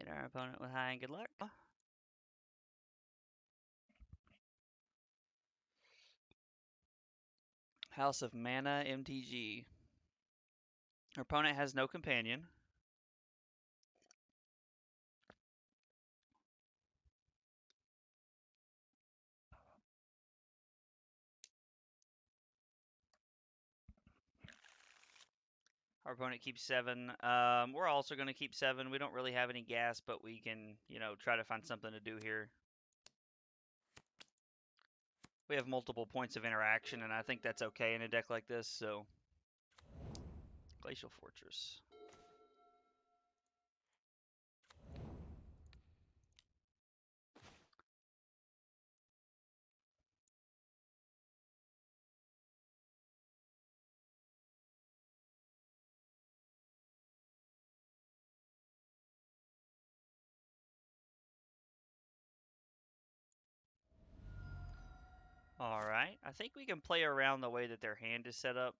Hit our opponent with high and good luck. House of Mana MTG. Our opponent has no companion. Our opponent keeps 7. We're also going to keep 7. We don't really have any gas, but we can, try to find something to do here. We have multiple points of interaction, and I think that's okay in a deck like this, so... Glacial Fortress. Alright, I think we can play around the way that their hand is set up.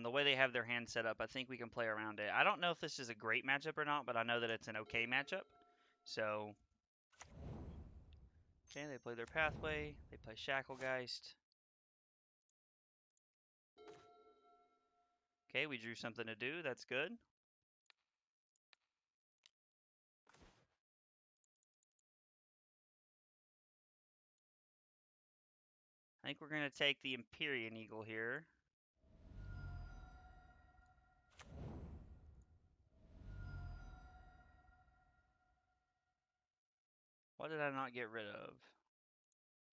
The way they have their hand set up, I think we can play around it. I don't know if this is a great matchup or not, but I know that it's an okay matchup. So, okay, they play their Pathway. They play Shacklegeist. Okay, we drew something to do. That's good. I think we're going to take the Empyrean Eagle here. What did I not get rid of?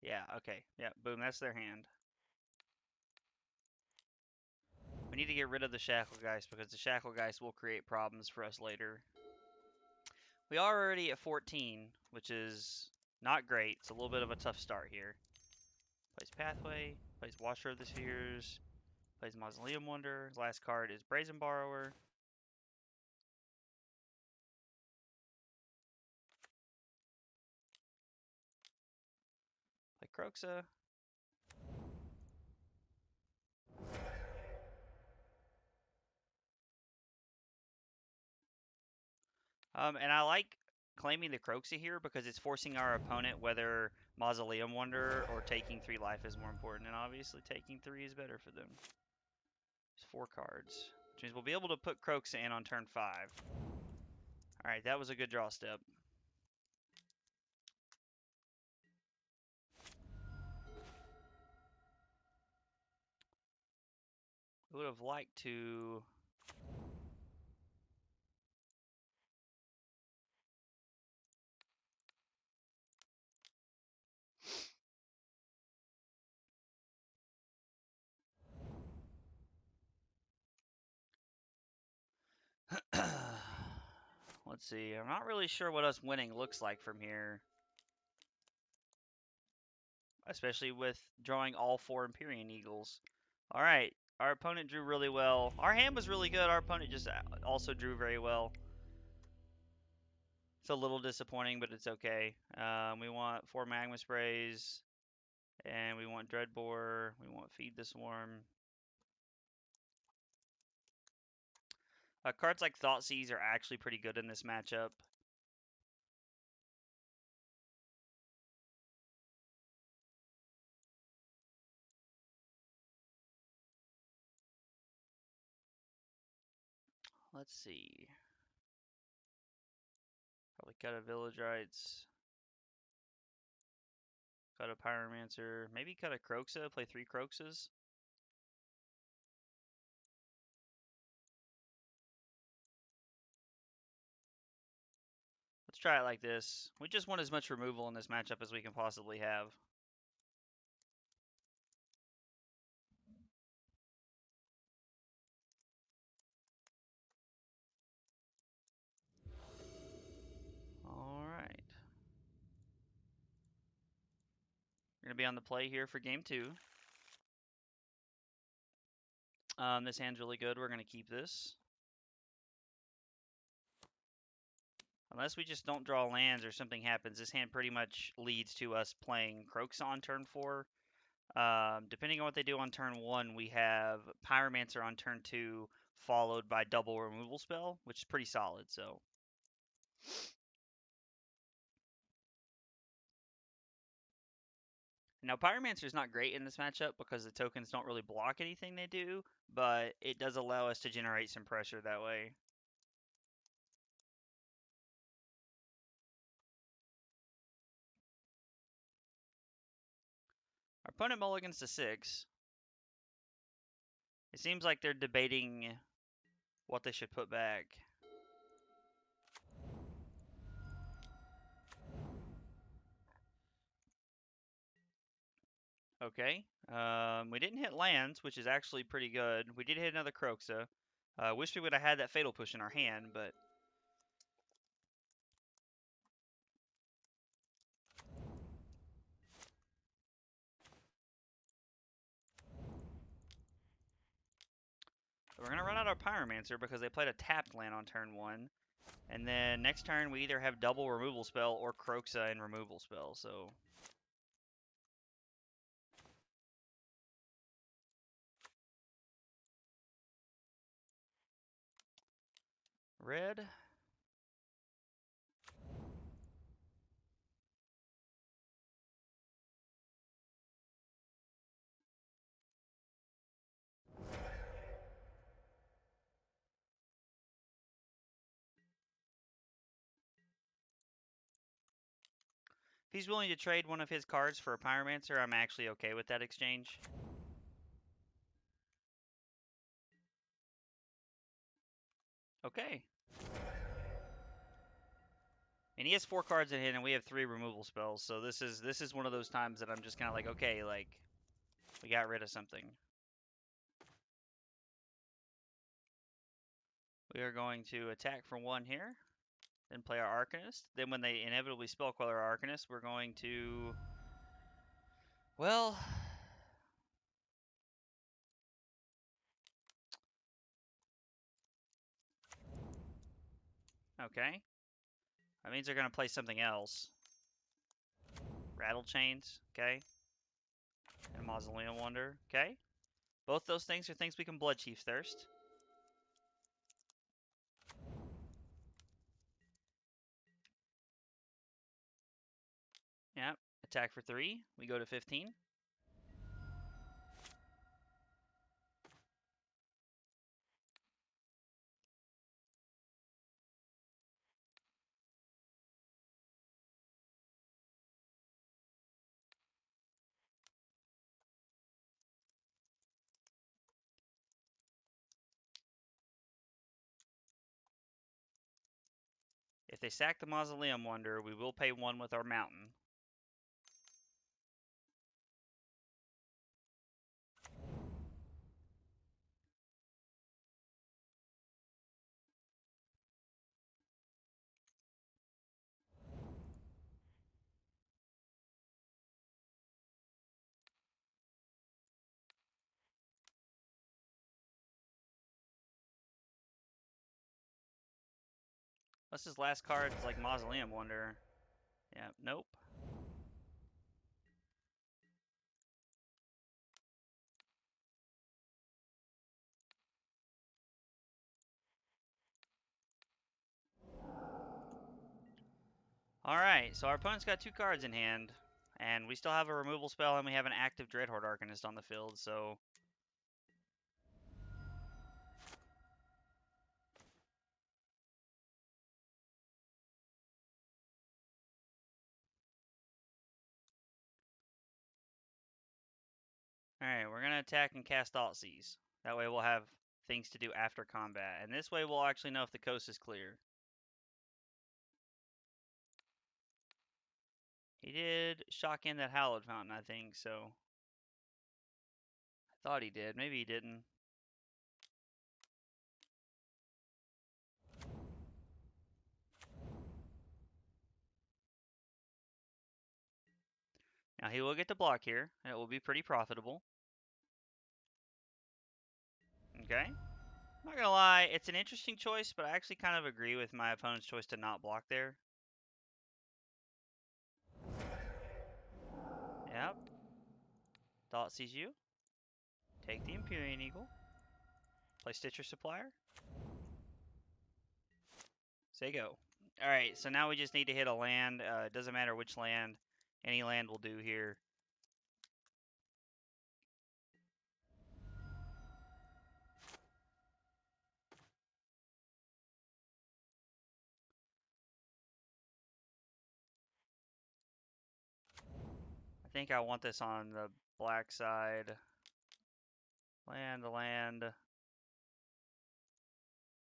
Yeah, okay. Yeah, boom, that's their hand. We need to get rid of the Shacklegeist because the Shacklegeist will create problems for us later. We are already at 14, which is not great. It's a little bit of a tough start here. Plays Pathway, plays Washer of the Spheres, plays Mausoleum Wonder. Last card is Brazen Borrower. Play Kroxa. And I like claiming the Kroxa here because it's forcing our opponent whether Mausoleum Wonder or taking 3 life is more important, and obviously taking 3 is better for them. It's 4 cards, which means we'll be able to put Kroxa in on turn 5. Alright, that was a good draw step. I would have liked to... Let's see, I'm not really sure what us winning looks like from here. Especially with drawing all 4 Empyrean Eagles. Alright, our opponent drew really well. Our hand was really good, our opponent just also drew very well. It's a little disappointing, but it's okay. We want 4 Magma Sprays, and we want Dreadbore, we want Feed the Swarm. Cards like Thoughtseize are actually pretty good in this matchup. Let's see. Probably cut a Village Rites. Cut a Pyromancer. Maybe cut a Kroxa, play 3 Kroxas. Let's try it like this. We just want as much removal in this matchup as we can possibly have. Alright. We're going to be on the play here for game 2. This hand's really good. We're going to keep this. Unless we just don't draw lands or something happens, this hand pretty much leads to us playing Kroxa on turn 4. Depending on what they do on turn 1, we have Pyromancer on turn 2, followed by double removal spell, which is pretty solid. So now Pyromancer is not great in this matchup because the tokens don't really block anything they do, but it does allow us to generate some pressure that way. Our opponent mulligans to 6. It seems like they're debating what they should put back. Okay. We didn't hit lands, which is actually pretty good. We did hit another Kroxa. Wish we would have had that Fatal Push in our hand, but we're going to run out our Pyromancer because they played a tapped land on turn 1. And then next turn we either have double removal spell or Kroxa and removal spell, so red. If he's willing to trade one of his cards for a Pyromancer, I'm actually okay with that exchange. Okay. And he has 4 cards in hand, and we have 3 removal spells. So this is one of those times that I'm just kind of like, okay, like we got rid of something. We are going to attack for 1 here, then play our Arcanist. Then when they inevitably spell Queller our Arcanist, we're going to, well, okay. That means they're going to play something else. Rattle Chains, okay. And Mausoleum Wonder, okay. Both those things are things we can Blood Chief's Thirst. Yep. Attack for 3. We go to 15. If they sack the Mausoleum Wonder, we will pay 1 with our Mountain. Unless his last card is like Mausoleum Wonder. Yeah, nope. Alright, so our opponent's got 2 cards in hand. And we still have a removal spell and we have an active Dreadhorde Arcanist on the field, so alright, we're going to attack and cast Altseas. That way we'll have things to do after combat. And this way we'll actually know if the coast is clear. He did shock in that Hallowed Fountain, I think, so I thought he did. Maybe he didn't. Now he will get to block here, and it will be pretty profitable. Okay. Not gonna lie, it's an interesting choice, but I actually kind of agree with my opponent's choice to not block there. Yep. Thought sees you. Take the Empyrean Eagle. Play Stitcher Supplier. Say go. Alright, so now we just need to hit a land. It doesn't matter which land. Any land will do here. I think I want this on the black side. Land.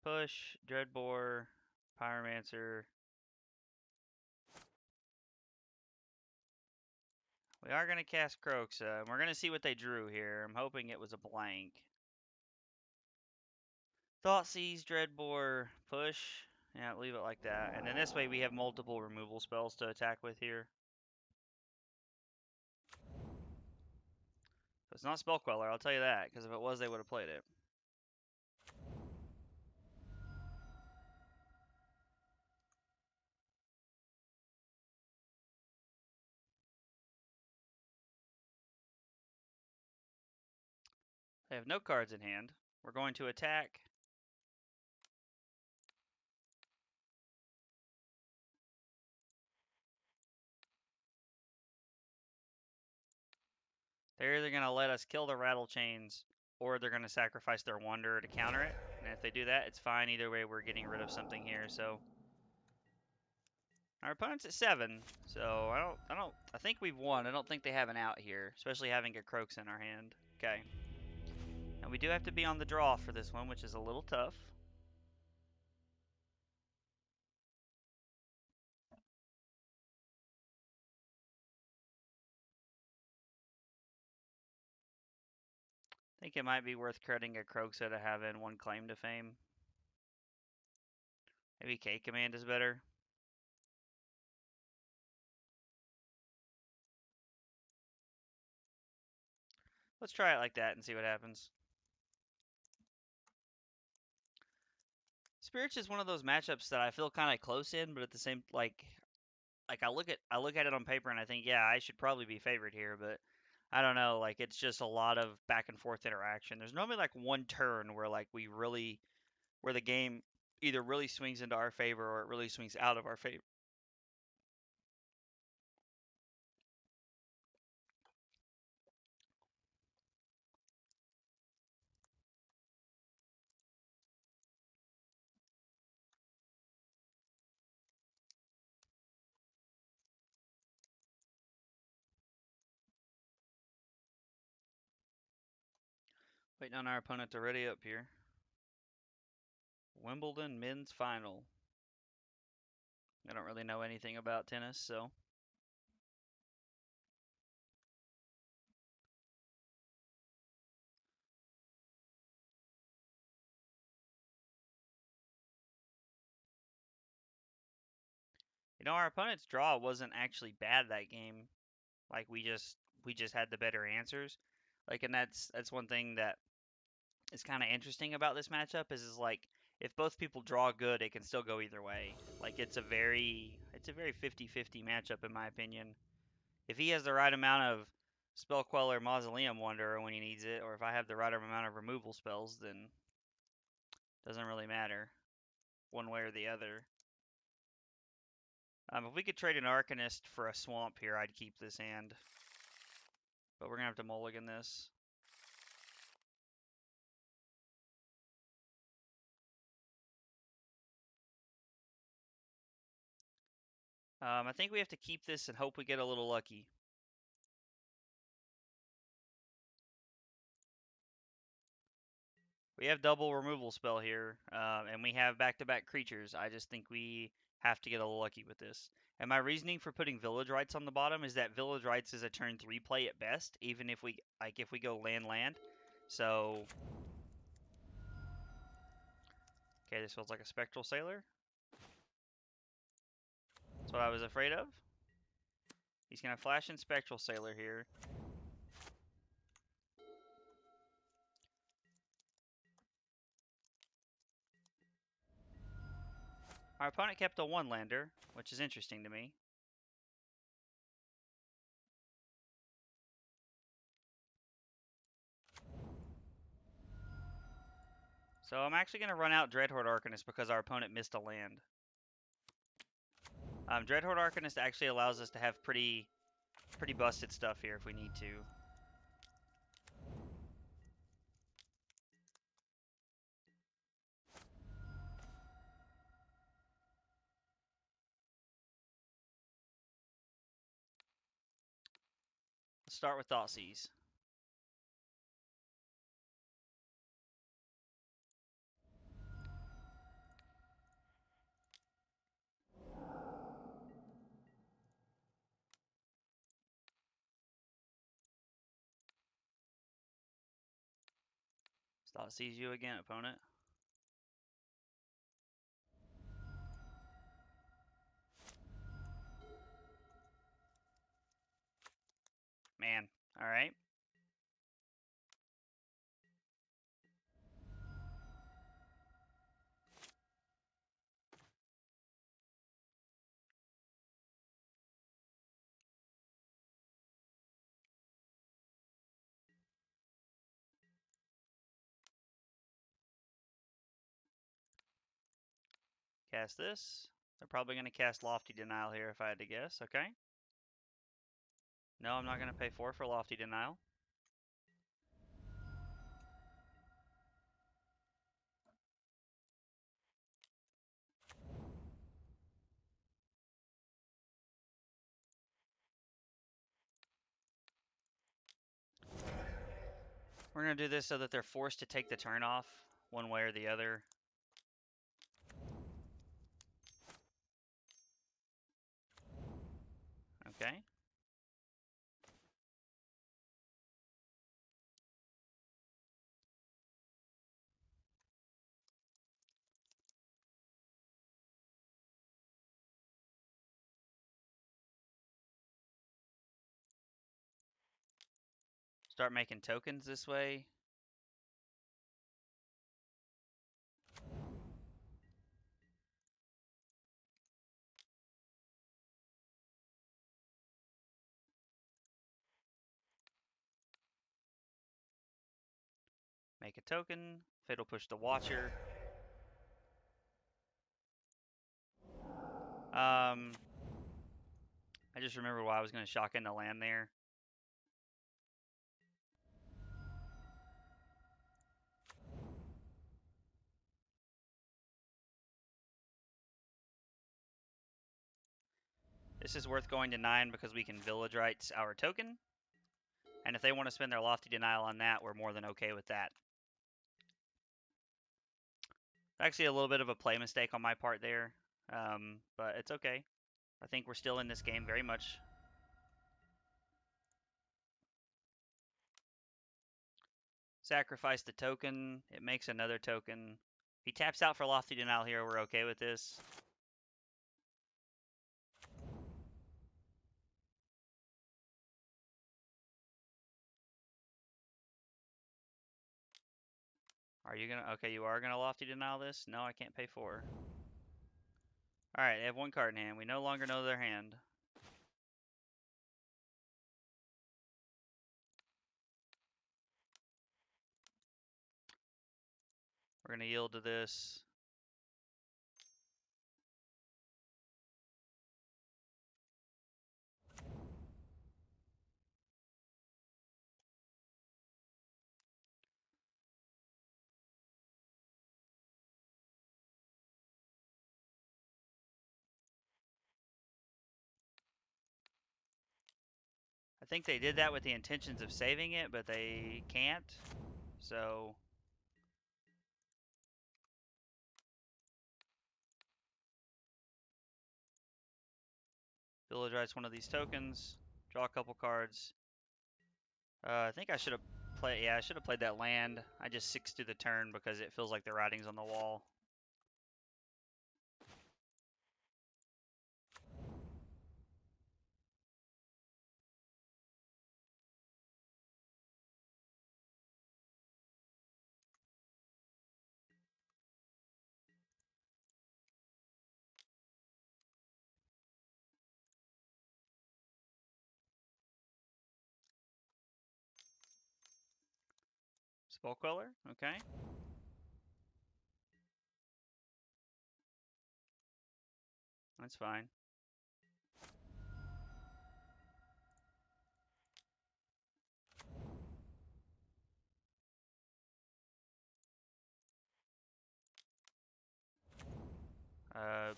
Push, Dreadbore, Pyromancer. We are going to cast Kroxa, and we're going to see what they drew here. I'm hoping it was a blank. Thoughtseize, Dreadbore, push. Yeah, leave it like that. And then this way we have multiple removal spells to attack with here. So it's not Spell Queller, I'll tell you that, because if it was, they would have played it. They have no cards in hand. We're going to attack. They're either going to let us kill the Rattle Chains, or they're going to sacrifice their Wanderer to counter it. And if they do that, it's fine. Either way, we're getting rid of something here. So our opponent's at 7. So I think we've won. I don't think they have an out here, especially having a Kroxa in our hand. Okay. And we do have to be on the draw for this one, which is a little tough. I think it might be worth crediting a Kroxa to have in one claim to fame. Maybe K Command is better. Let's try it like that and see what happens. Spirits is one of those matchups that I feel kind of close in, but at the same like I look at it on paper and I think, yeah, I should probably be favored here, but I don't know, like it's just a lot of back and forth interaction. There's normally like one turn where like where the game either really swings into our favor or it really swings out of our favor. Waiting on our opponent to ready up here. Wimbledon men's final. I don't really know anything about tennis, so. You know, our opponent's draw wasn't actually bad that game. Like we just had the better answers. Like, and that's one thing that is kind of interesting about this matchup is like if both people draw good, it can still go either way. Like it's a very 50-50 matchup in my opinion. If he has the right amount of Spell Queller Mausoleum Wanderer when he needs it, or if I have the right amount of removal spells, then it doesn't really matter one way or the other. If we could trade an Arcanist for a Swamp here, I'd keep this hand. But we're going to have to mulligan this. I think we have to keep this and hope we get a little lucky. We have double removal spell here, and we have back-to-back creatures. I just think we have to get a little lucky with this. And my reasoning for putting Village Rites on the bottom is that Village Rites is a turn 3 play at best, even if we go land. So okay, this feels like a Spectral Sailor. That's what I was afraid of. He's gonna flash in Spectral Sailor here. Our opponent kept a 1-lander, which is interesting to me. So I'm actually going to run out Dreadhorde Arcanist because our opponent missed a land. Dreadhorde Arcanist actually allows us to have pretty busted stuff here if we need to. Let's start with Thoughtseize. Thoughtseize you again, opponent. Man, alright. Cast this. They're probably going to cast Lofty Denial here if I had to guess, okay? No, I'm not going to pay 4 for Lofty Denial. We're going to do this so that they're forced to take the turn off one way or the other. Okay. Start making tokens this way. Make a token. Fatal Push the Watcher. I just remember why I was going to shock into land there. This is worth going to 9 because we can Village Rights our token. And if they want to spend their Lofty Denial on that, we're more than okay with that. Actually, a little bit of a play mistake on my part there, but it's okay. I think we're still in this game very much. Sacrifice the token. It makes another token. He taps out for Lofty Denial here. We're okay with this. Are you gonna? Okay, you are gonna Lofty Denial this? No, I can't pay 4. Alright, they have 1 card in hand. We no longer know their hand. We're gonna yield to this. I think they did that with the intentions of saving it, but they can't. So Village Rights one of these tokens. Draw a couple cards. I think I should have played. Yeah, I should have played that land. I just 6 through the turn because it feels like the writing's on the wall. Spell Queller. Okay. That's fine.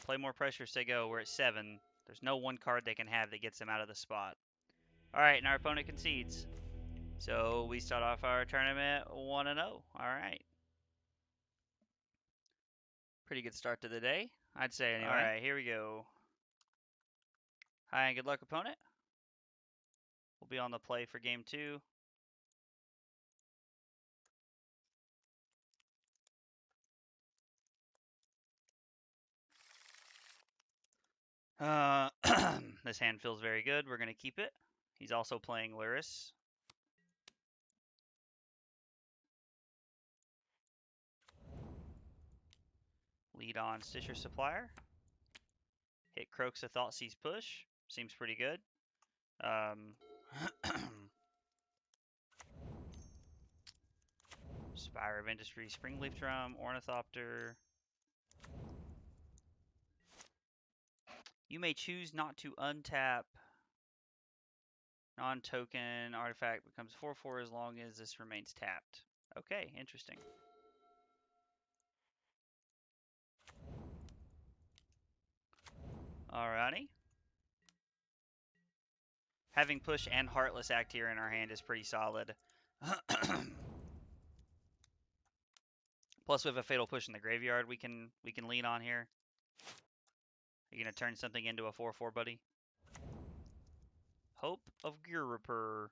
Play more pressure, say go. We're at 7. There's no one card they can have that gets them out of the spot. Alright, and our opponent concedes. So we start off our tournament 1-0. Alright. Pretty good start to the day, I'd say anyway. Alright, here we go. Hi and good luck, opponent. We'll be on the play for game 2. This hand feels very good. We're going to keep it. He's also playing Lyris. Lead on Stitcher Supplier. Hit Kroxa Thoughtseize Push. Seems pretty good. Spire of Industry, Springleaf Drum, Ornithopter. You may choose not to untap. Non-token artifact becomes 4/4 as long as this remains tapped. Okay, interesting. Alrighty. Having Push and Heartless Act here in our hand is pretty solid. Plus, we have a Fatal Push in the graveyard we can lean on here. Are you gonna turn something into a 4/4, buddy? Hope of Gear Repair.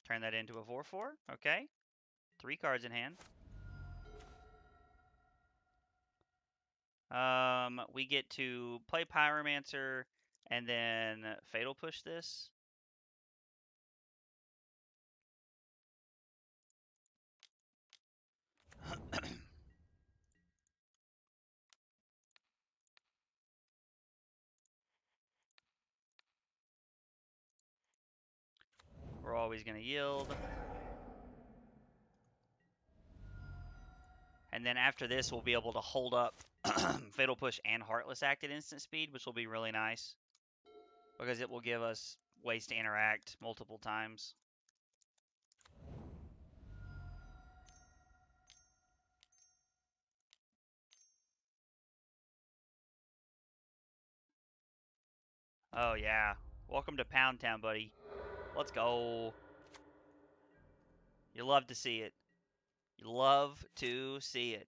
Turn that into a 4/4. Okay. 3 cards in hand. We get to play Pyromancer and then Fatal Push this. We're always going to yield. And then after this, we'll be able to hold up Fatal Push and Heartless Act at instant speed, which will be really nice. Because it will give us ways to interact multiple times. Oh, yeah. Welcome to Pound Town, buddy. Let's go. You love to see it. You love to see it.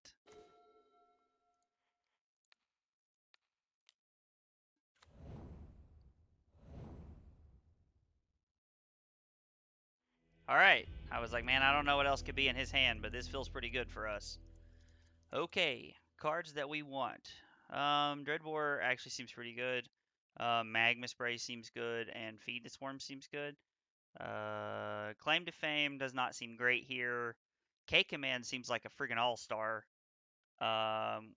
Alright. I was like, man, I don't know what else could be in his hand, but this feels pretty good for us. Okay. Cards that we want. Dreadbore actually seems pretty good. Magma Spray seems good, and Feed the Swarm seems good. Claim to Fame does not seem great here. K-Command seems like a friggin' all-star.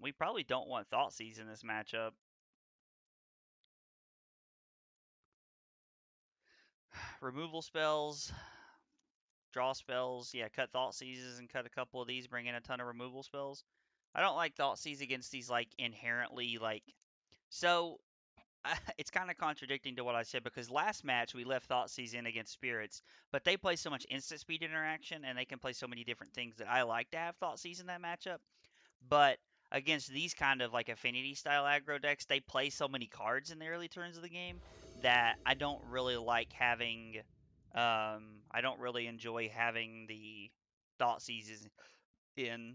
We probably don't want Thoughtseize in this matchup. Removal spells, draw spells. Yeah, cut Thoughtseizes and cut a couple of these, bring in a ton of removal spells. I don't like Thoughtseize against these, like, inherently, like... So, it's kind of contradicting to what I said, because last match we left Thoughtseize in against Spirits, but they play so much instant speed interaction, and they can play so many different things that I like to have Thoughtseize in that matchup. But against these kind of like affinity style aggro decks, they play so many cards in the early turns of the game that I don't really like having. I don't really enjoy having the Thoughtseizes in.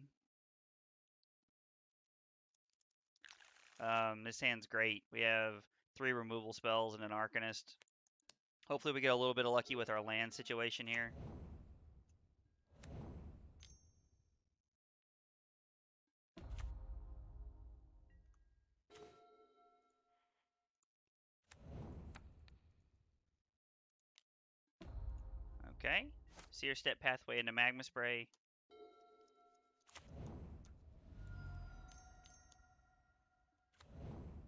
This hand's great. We have 3 removal spells and an Arcanist. Hopefully we get a little bit of lucky with our land situation here. Okay. Seer Step Pathway into Magma Spray.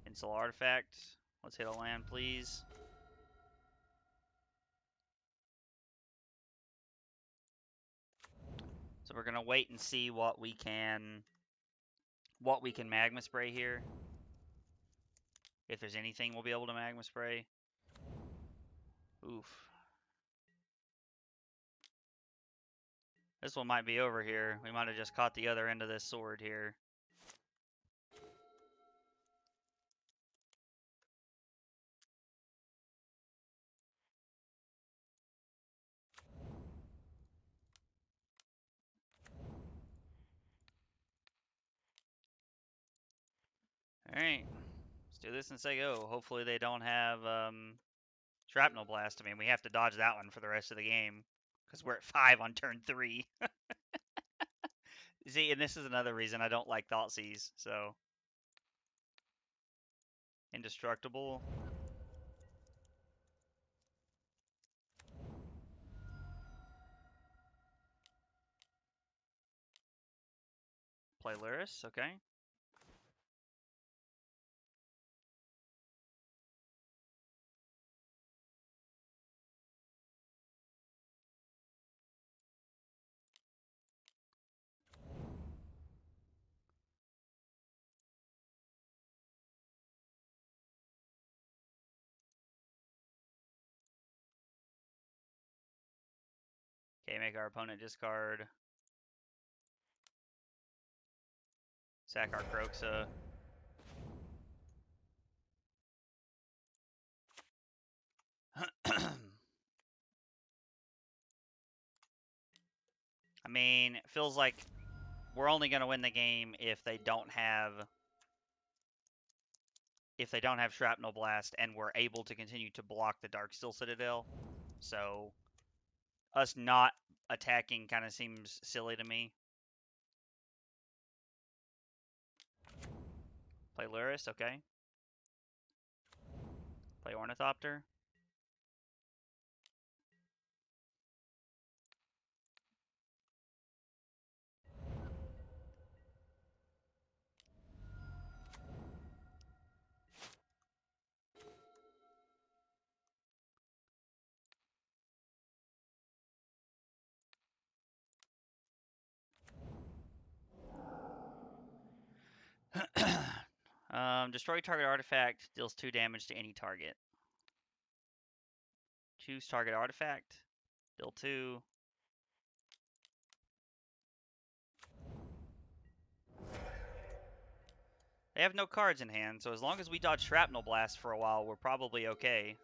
Install Artifact. Let's hit a land, please. So we're gonna wait and see what we can magma spray here. If there's anything we'll be able to magma spray. Oof. This one might be over here. We might have just caught the other end of this sword here. Alright. Let's do this and say go. Hopefully they don't have shrapnel blast. I mean, we have to dodge that one for the rest of the game. Because we're at 5 on turn 3. See, and this is another reason I don't like Thoughtseize, so. Indestructible. Play Lyris, okay. Okay, make our opponent discard. Sack our Kroxa. I mean, it feels like we're only going to win the game if they don't have Shrapnel Blast and we're able to continue to block the Darksteel Citadel. So us not attacking kind of seems silly to me. Play Lyris, okay. Play Ornithopter. Destroy target artifact, deals 2 damage to any target. Choose target artifact, deal 2. They have no cards in hand, so as long as we dodge Shrapnel Blast for a while, we're probably okay.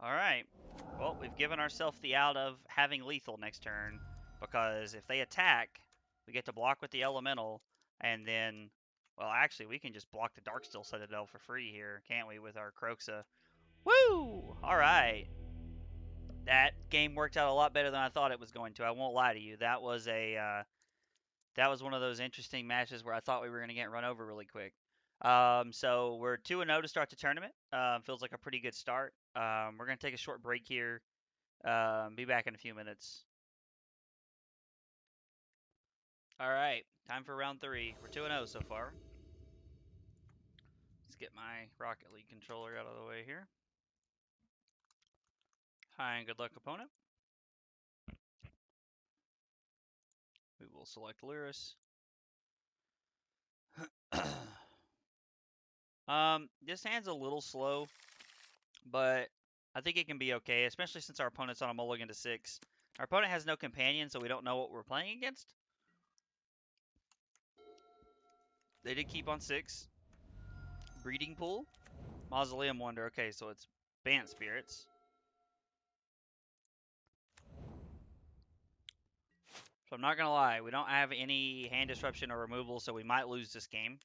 Alright. Well, we've given ourselves the out of having lethal next turn, because if they attack, we get to block with the elemental, and then, well, actually, we can just block the Darksteel Citadel for free here, can't we, with our Kroxa? Woo! Alright. That game worked out a lot better than I thought it was going to. I won't lie to you. That was one of those interesting matches where I thought we were going to get run over really quick. So we're 2-0 to start the tournament. Feels like a pretty good start. We're going to take a short break here. Be back in a few minutes. All right, time for round 3. We're 2-0 so far. Let's get my Rocket League controller out of the way here. Hi and good luck, opponent. We will select Lyris. This hand's a little slow, but I think it can be okay, especially since our opponent's on a mulligan to 6. Our opponent has no companion, so we don't know what we're playing against. They did keep on 6. Breeding Pool. Mausoleum Wonder. Okay, so it's Bant Spirits. So I'm not going to lie. We don't have any hand disruption or removal, so we might lose this game.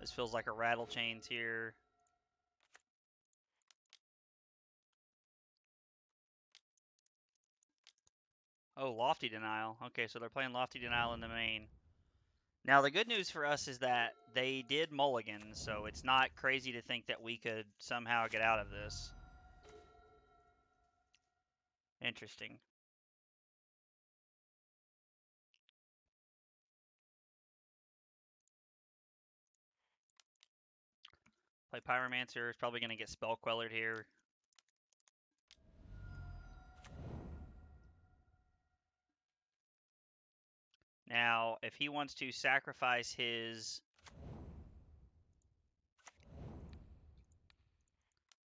This feels like a Rattle Chains here. Oh, Lofty Denial. Okay, so they're playing Lofty Denial in the main. Now, the good news for us is that they did mulligan, so it's not crazy to think that we could somehow get out of this. Interesting. Play Pyromancer. Is probably going to get Spell Quellered here. Now, if he wants to sacrifice his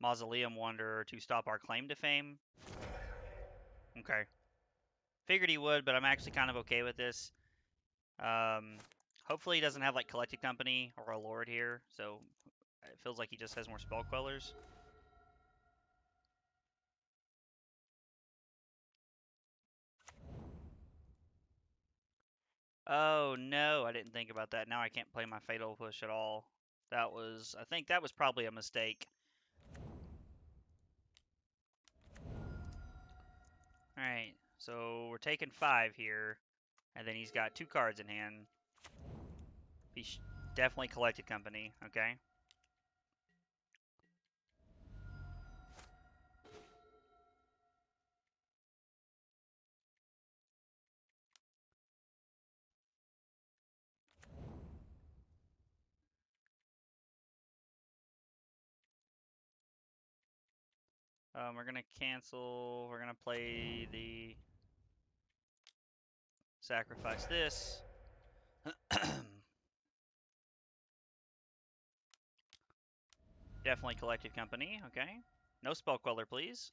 Mausoleum Wanderer to stop our claim to fame. Okay. Figured he would, but I'm actually kind of okay with this. Hopefully he doesn't have like Collected Company or a Lord here, so it feels like he just has more Spell Quellers. Oh no, I didn't think about that. Now I can't play my Fatal Push at all. I think that was probably a mistake. Alright, so we're taking 5 here, and then he's got 2 cards in hand. He's definitely Collected Company, okay? We're gonna cancel. We're gonna play the sacrifice this. Definitely Collected Company. Okay. No Spell Queller, please.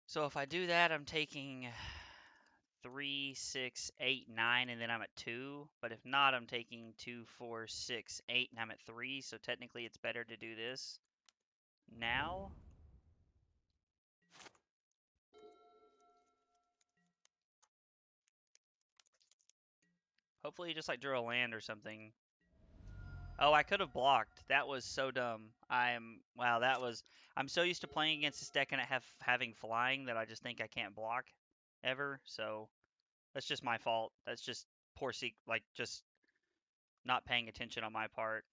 So if I do that, I'm taking 3, 6, 8, 9, and then I'm at 2. But if not, I'm taking 2, 4, 6, 8, and I'm at 3. So technically it's better to do this now. Hopefully you just like drew a land or something. Oh, I could have blocked. That was so dumb. Wow, I'm so used to playing against this deck and having flying that I just think I can't block ever. So that's just my fault. That's just just not paying attention on my part.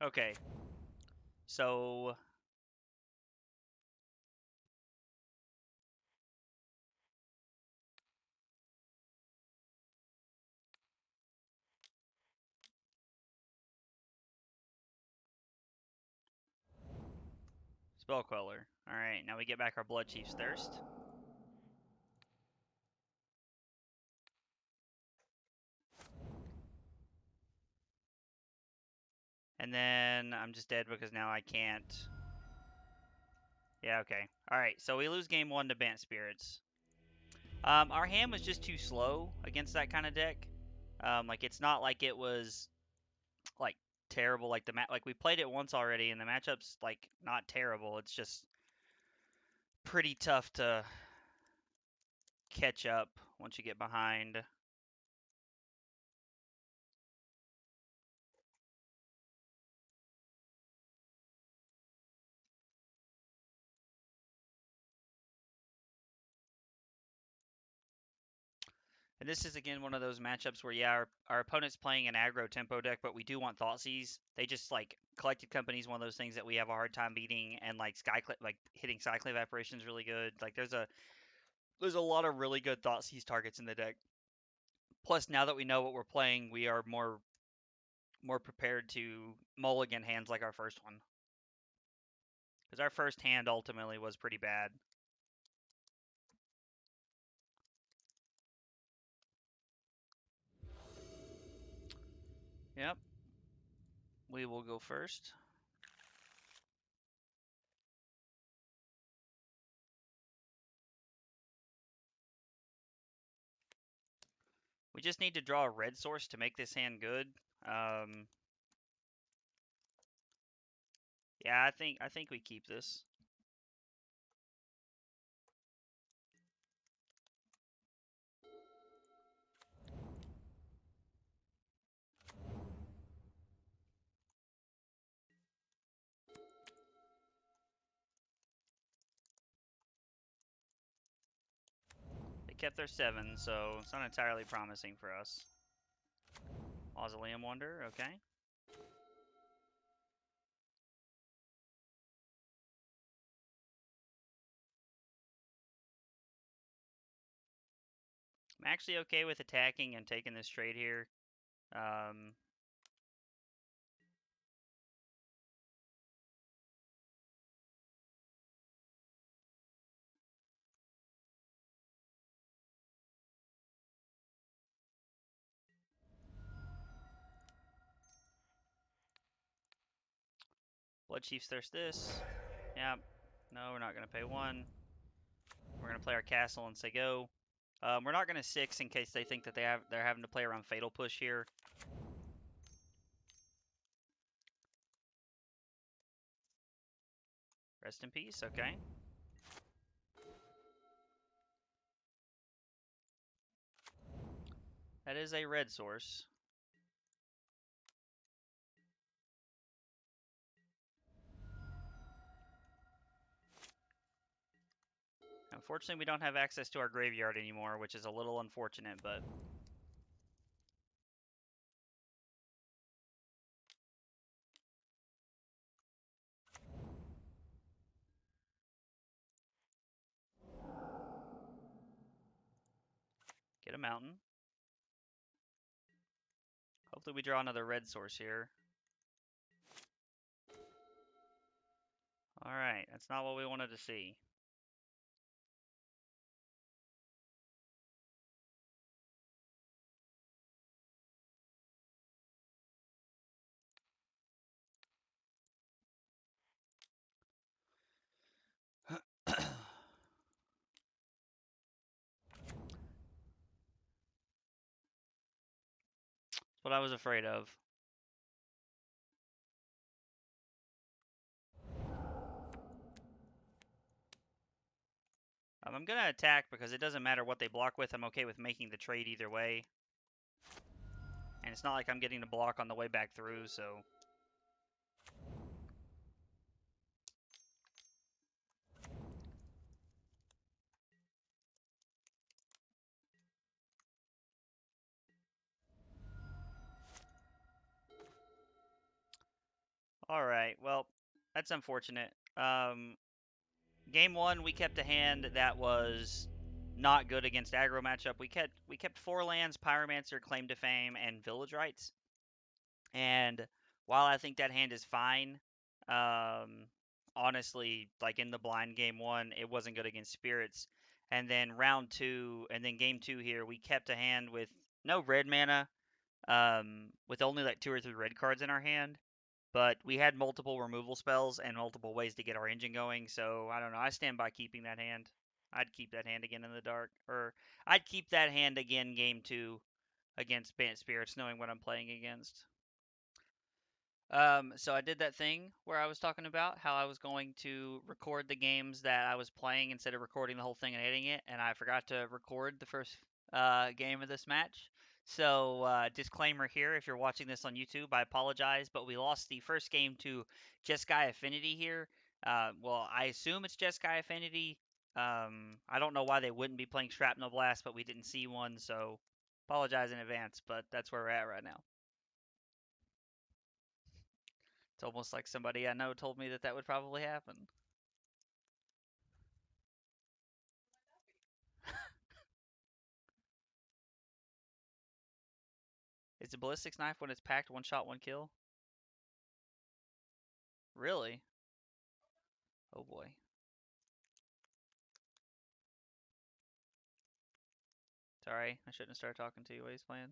Okay. So Spell Queller. Alright, now we get back our Blood Chief's Thirst. And then I'm just dead because now I can't. Yeah, okay. Alright, so we lose game 1 to Bant Spirits. Our hand was just too slow against that kind of deck. Like it's not like it was like terrible. Like we played it once already, and the matchup's like not terrible. It's just pretty tough to catch up once you get behind. And this is again one of those matchups where, yeah, our opponent's playing an aggro tempo deck, but we do want Thoughtseize. They just like Collected Company is one of those things that we have a hard time beating, and like like hitting Cycling Evaporation is really good. Like there's a lot of really good Thoughtseize targets in the deck. Plus, now that we know what we're playing, we are more prepared to mulligan hands like our first one. Because our first hand ultimately was pretty bad. Yep. We will go first. We just need to draw a red source to make this hand good. Yeah, I think we keep this. They kept their 7, so it's not entirely promising for us. Mausoleum Wonder, okay. I'm actually okay with attacking and taking this trade here. Blood Chief's Thirst this. Yep. No, we're not going to pay 1. We're going to play our castle and say go. We're not going to 6 in case they think that they're having to play around Fatal Push here. Rest in peace, okay. That is a red source. Unfortunately, we don't have access to our graveyard anymore, which is a little unfortunate, but... Get a mountain. Hopefully we draw another red source here. Alright, that's not what we wanted to see. That's what I was afraid of. I'm going to attack because it doesn't matter what they block with. I'm okay with making the trade either way. And it's not like I'm getting the block on the way back through, so... Alright, well, that's unfortunate. Game 1, we kept a hand that was not good against aggro matchup. We kept 4 lands, Pyromancer, Claim to Fame, and Village Rights. And while I think that hand is fine, honestly, like in the blind game 1, it wasn't good against Spirits. And then round 2, and then game 2 here, we kept a hand with no red mana, with only like 2 or 3 red cards in our hand. But we had multiple removal spells and multiple ways to get our engine going, so I don't know. I stand by keeping that hand. I'd keep that hand again in the dark. Or I'd keep that hand again game 2 against Bant Spirits, knowing what I'm playing against. So I did that thing where I was talking about how I was going to record the games that I was playing instead of recording the whole thing and editing it, and I forgot to record the first game of this match. So disclaimer here, if you're watching this on YouTube, I apologize, but we lost the first game to Jeskai Affinity here. Well, I assume it's Jeskai Affinity. I don't know why they wouldn't be playing Shrapnel Blast, but we didn't see one, so Apologize in advance, but that's where we're at right now. It's almost like somebody I know told me that that would probably happen. Is the ballistics knife when it's packed one shot, one kill? Really? Oh boy. Sorry, I shouldn't have started talking to you while he's playing.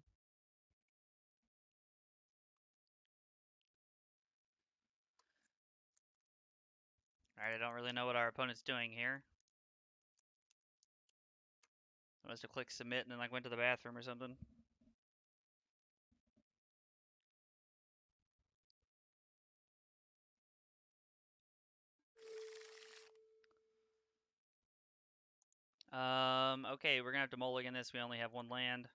Alright, I don't really know what our opponent's doing here. I must have clicked submit and then like went to the bathroom or something. Okay, we're gonna have to mulligan this. We only have one land.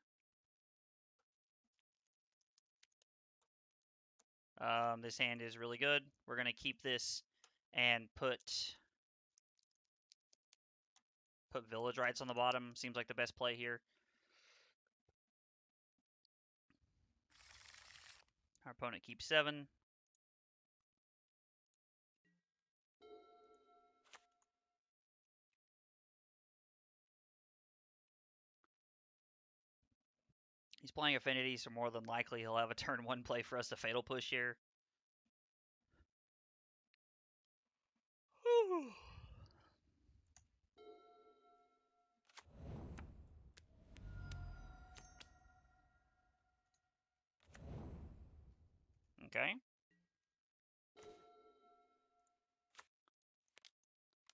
This hand is really good. We're gonna keep this and put village rights on the bottom. Seems like the best play here. Our opponent keeps 7. He's playing Affinity, so more than likely he'll have a turn 1 play for us to Fatal Push here. Okay.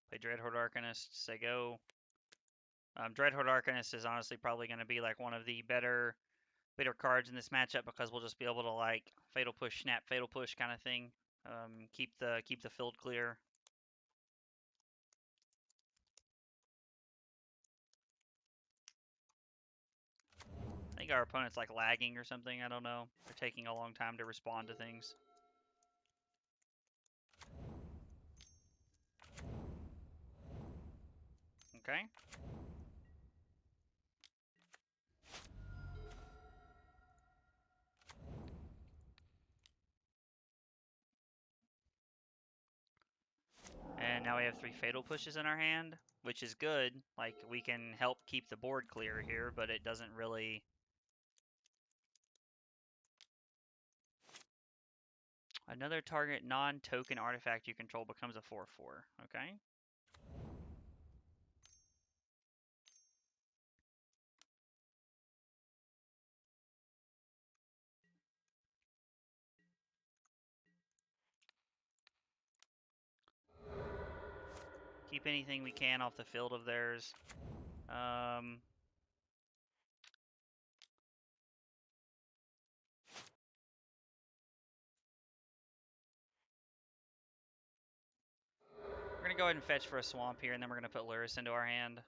Play Dreadhorde Arcanist, say go. Dreadhorde Arcanist is honestly probably going to be like one of the better cards in this matchup because we'll just be able to like Fatal Push, snap, Fatal Push kind of thing. Keep the field clear. I think our opponent's like lagging or something. I don't know. They're taking a long time to respond to things. Okay. And now we have 3 Fatal Pushes in our hand, which is good. Like, we can help keep the board clear here, but it doesn't really... Another target non-token artifact you control becomes a 4/4. Okay. Keep anything we can off the field of theirs. We're going to go ahead and fetch for a swamp here, and then we're going to put Lurrus into our hand.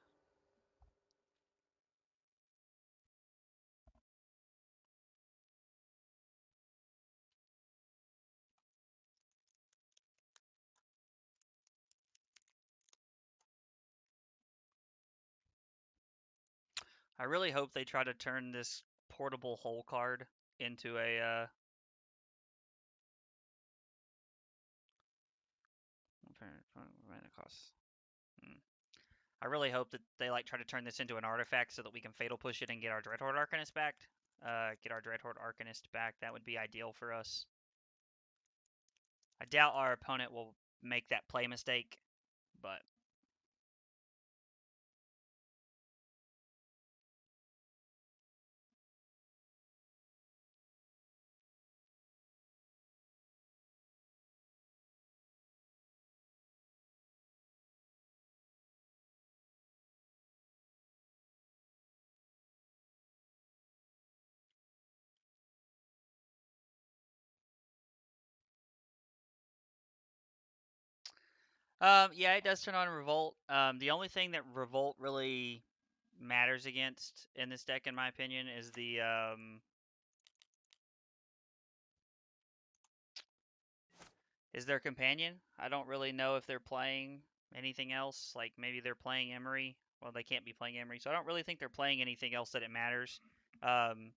I really hope they try to turn this portable hole card into a I really hope that they like try to turn this into an artifact so that we can Fatal Push it and get our Dreadhorde Arcanist back. That would be ideal for us. I doubt our opponent will make that play mistake, but yeah, it does turn on Revolt. The only thing that Revolt really matters against in this deck, in my opinion, is is their companion. I don't really know if they're playing anything else. Like maybe they're playing Emery. Well, they can't be playing Emery, so I don't really think they're playing anything else that it matters. Um,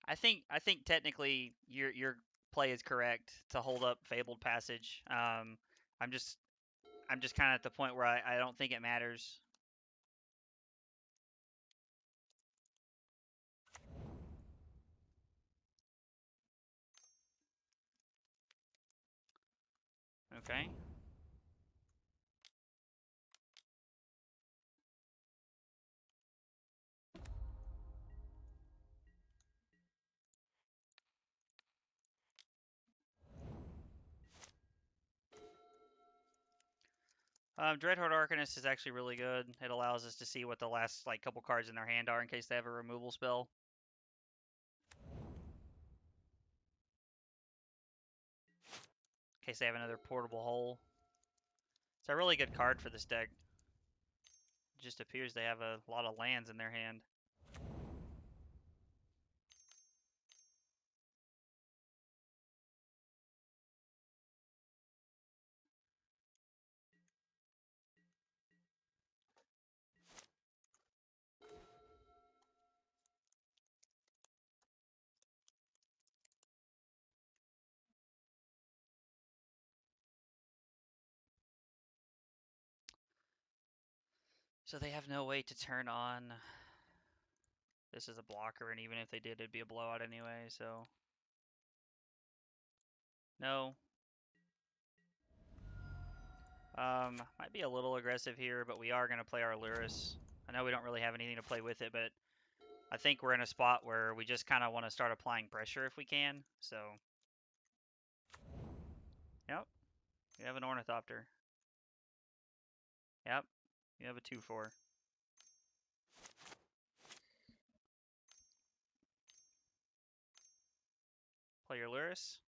I think technically your play is correct to hold up Fabled Passage. I'm just I'm just kind of at the point where I don't think it matters. Okay. Dreadhorde Arcanist is actually really good. It allows us to see what the last like couple cards in their hand are in case they have a removal spell. In case they have another portable hole. It's a really good card for this deck. It just appears they have a lot of lands in their hand. So they have no way to turn on. This is a blocker, and even if they did, it'd be a blowout anyway, so. No. Might be a little aggressive here, but we are going to play our Luris. I know we don't really have anything to play with it, but I think we're in a spot where we just kind of want to start applying pressure if we can, so. Yep, you have an Ornithopter. Yep, you have a 2/4. Play your Luris.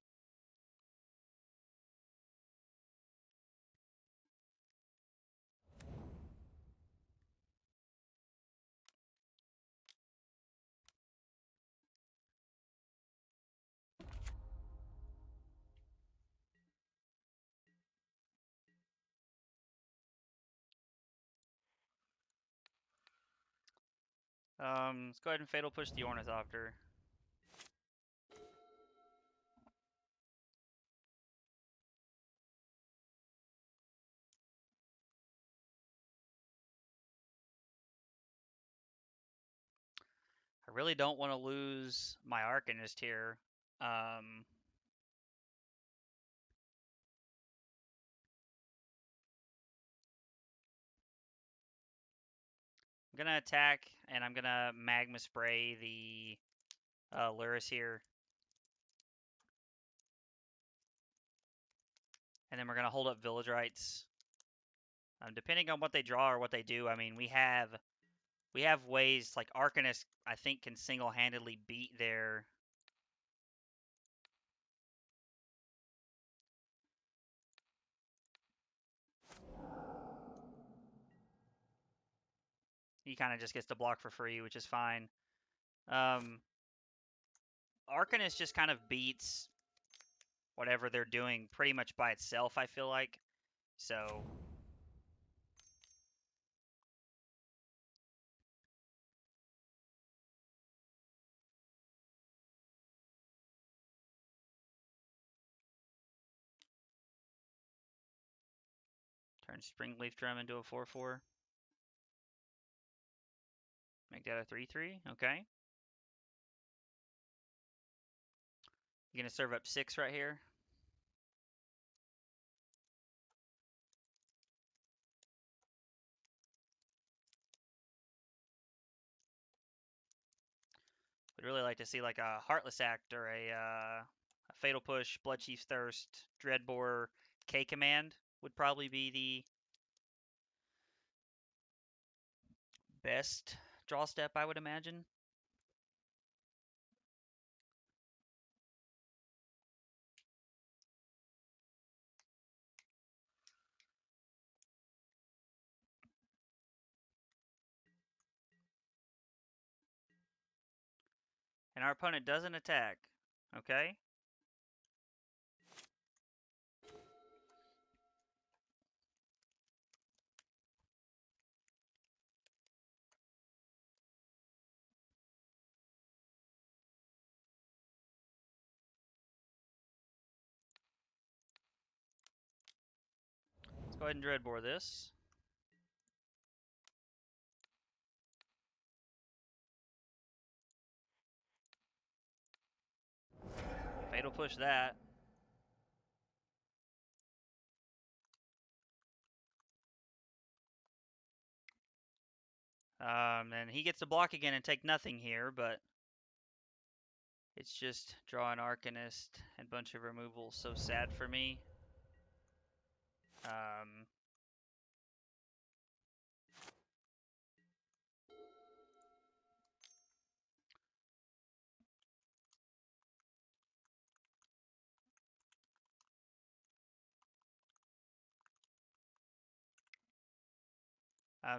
Let's go ahead and Fatal Push the Ornithopter. I really don't want to lose my Arcanist here. I'm gonna attack, and I'm gonna Magma Spray the Luris here. And then we're gonna hold up Village Rites. Depending on what they draw or what they do, I mean, we have ways like Arcanist. I think can single-handedly beat their. He kind of just gets to block for free, which is fine. Arcanist just kind of beats whatever they're doing pretty much by itself, I feel like. So. Turn Springleaf Drum into a 4/4. Make that a 3/3. Okay. You're gonna serve up 6 right here. Would really like to see like a Heartless Act or a Fatal Push, Bloodchief's Thirst, Dreadbore, K Command would probably be the best draw step, I would imagine. And our opponent doesn't attack. Okay. go ahead and Dreadbore this. Fatal Push that. And he gets to block again and take nothing here, but it's just draw an Arcanist and bunch of removals. So sad for me.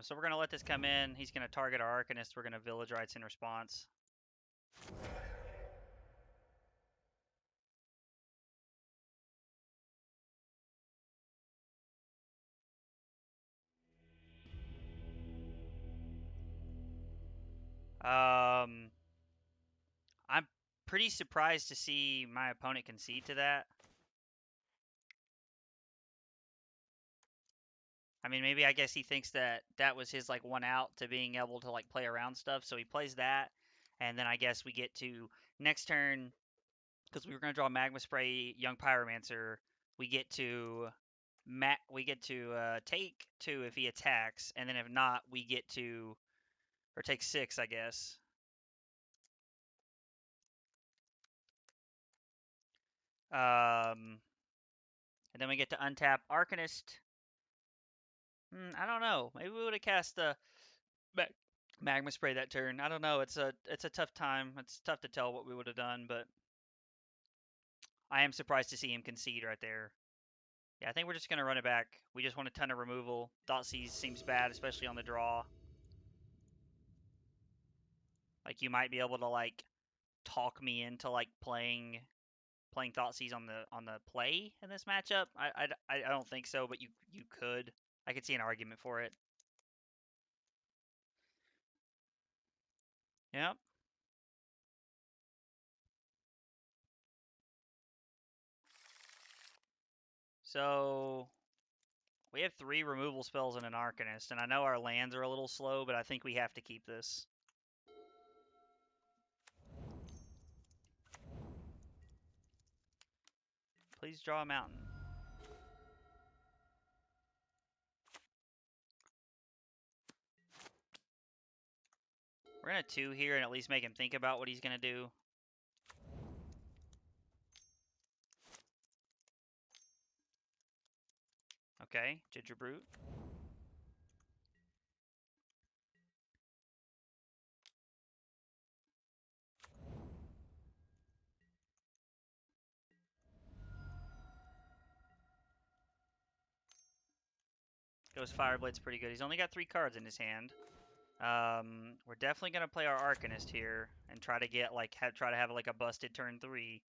So we're going to let this come in. He's going to target our Arcanist. We're going to Village Rites in response. I'm pretty surprised to see my opponent concede to that. I mean, maybe I guess he thinks that that was his like one out to being able to like play around stuff. So he plays that, and then I guess we get to next turn because we were going to draw Magma Spray, Young Pyromancer. We get to take 2 if he attacks, and then if not, we get to or take 6, I guess. And then we get to untap Arcanist. I don't know. Maybe we would have cast the Magma Spray that turn. I don't know. It's a tough time. It's tough to tell what we would have done, but I am surprised to see him concede right there. Yeah, I think we're just gonna run it back. We just want a ton of removal. Thoughtseize seems bad, especially on the draw. Like you might be able to like talk me into like playing Thoughtseize on the play in this matchup. I don't think so, but you could. I could see an argument for it. Yep. So we have 3 removal spells and an Arcanist, and I know our lands are a little slow, but I think we have to keep this. Please draw a mountain. We're going to 2 here and at least make him think about what he's going to do. Okay, Ginger Brute. Goes Fireblade's pretty good. He's only got 3 cards in his hand. We're definitely going to play our Arcanist here and try to get like try to have like a busted turn 3.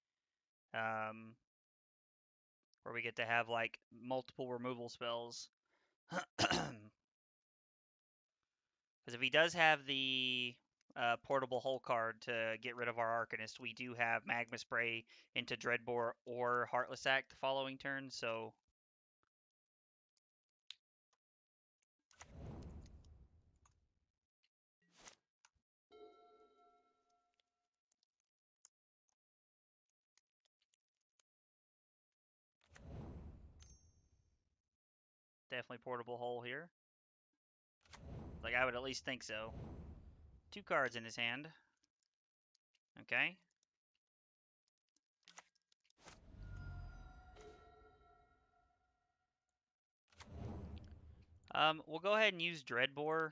Where we get to have like multiple removal spells. Because if he does have the portable hole card to get rid of our Arcanist, we do have Magma Spray into Dreadbore or Heartless Act the following turn, so definitely portable hole here. Like, I would at least think so. 2 cards in his hand. Okay. We'll go ahead and use Dreadbore,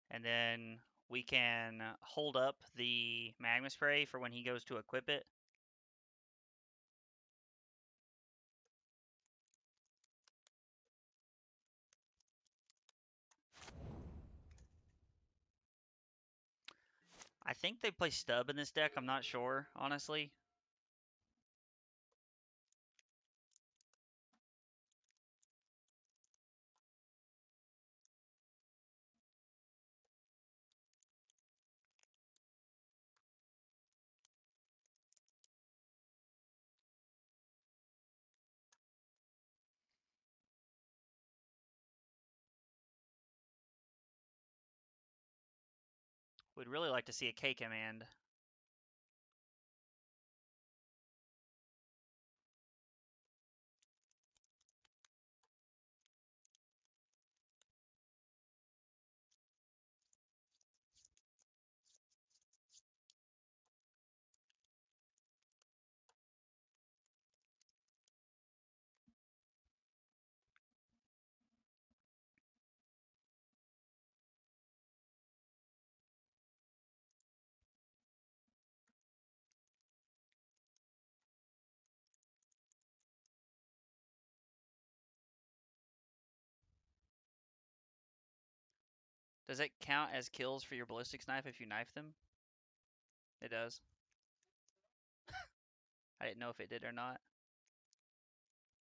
and then we can hold up the Magma Spray for when he goes to equip it. I think they play Stub in this deck. I'm not sure, honestly. We'd really like to see a K command. Does it count as kills for your ballistics knife if you knife them? It does. I didn't know if it did or not.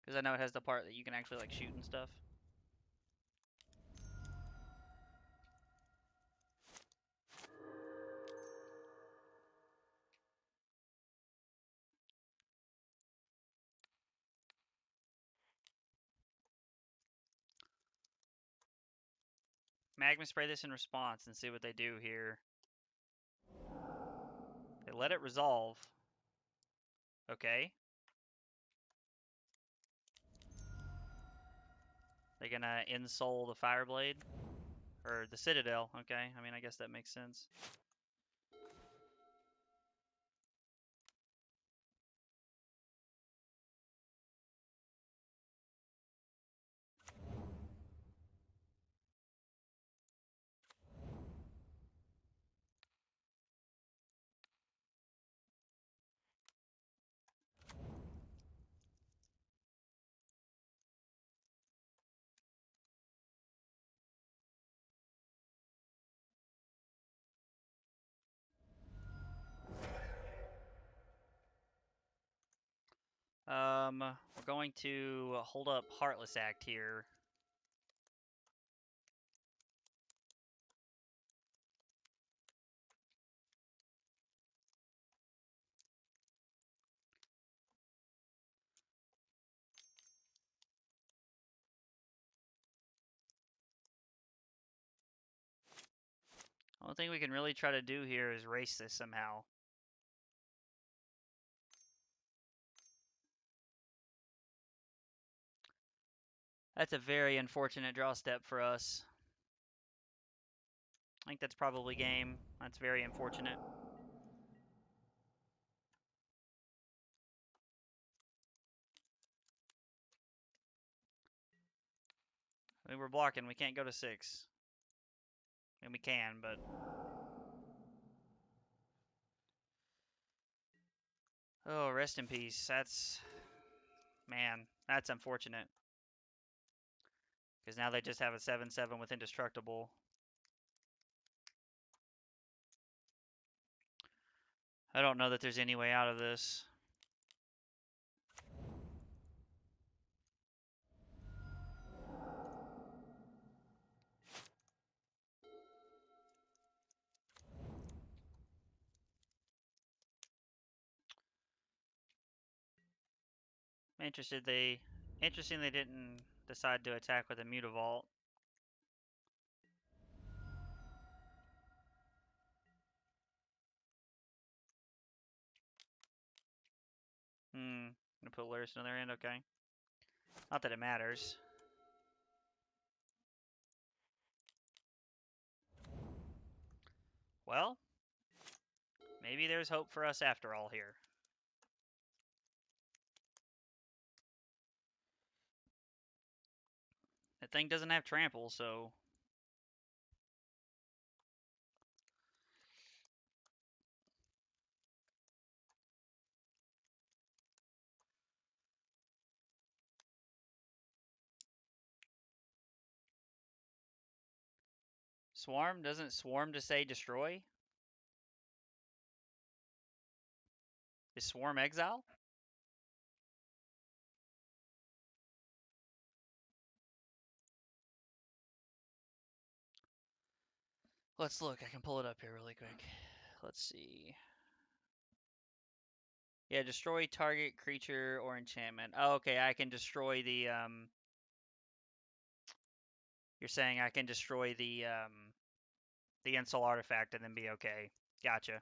Because I know it has the part that you can actually like shoot and stuff. Magma spray this in response and see what they do here. They let it resolve. Okay. They're gonna insole the Fireblade? Or the Citadel, okay. I mean, I guess that makes sense. We're going to hold up Heartless Act here. Only thing we can really try to do here is race this somehow. That's a very unfortunate draw step for us. I think that's probably game. That's very unfortunate. I mean, we're blocking. We can't go to 6. I mean, we can, but... Oh, rest in peace. That's... Man, that's unfortunate. Because now they just have a 7/7 with Indestructible. I don't know that there's any way out of this. I'm interested interesting they didn't decide to attack with a Mutavault. Gonna put Luris on their end, okay. Not that it matters. Well, maybe there's hope for us after all here. That thing doesn't have trample, so... Swarm? Doesn't Swarm just say destroy? Is Swarm exile? Let's look. I can pull it up here really quick. Let's see. Yeah, destroy target creature or enchantment. Oh, okay, I can destroy the, You're saying I can destroy the, the Insult artifact and then be okay. Gotcha.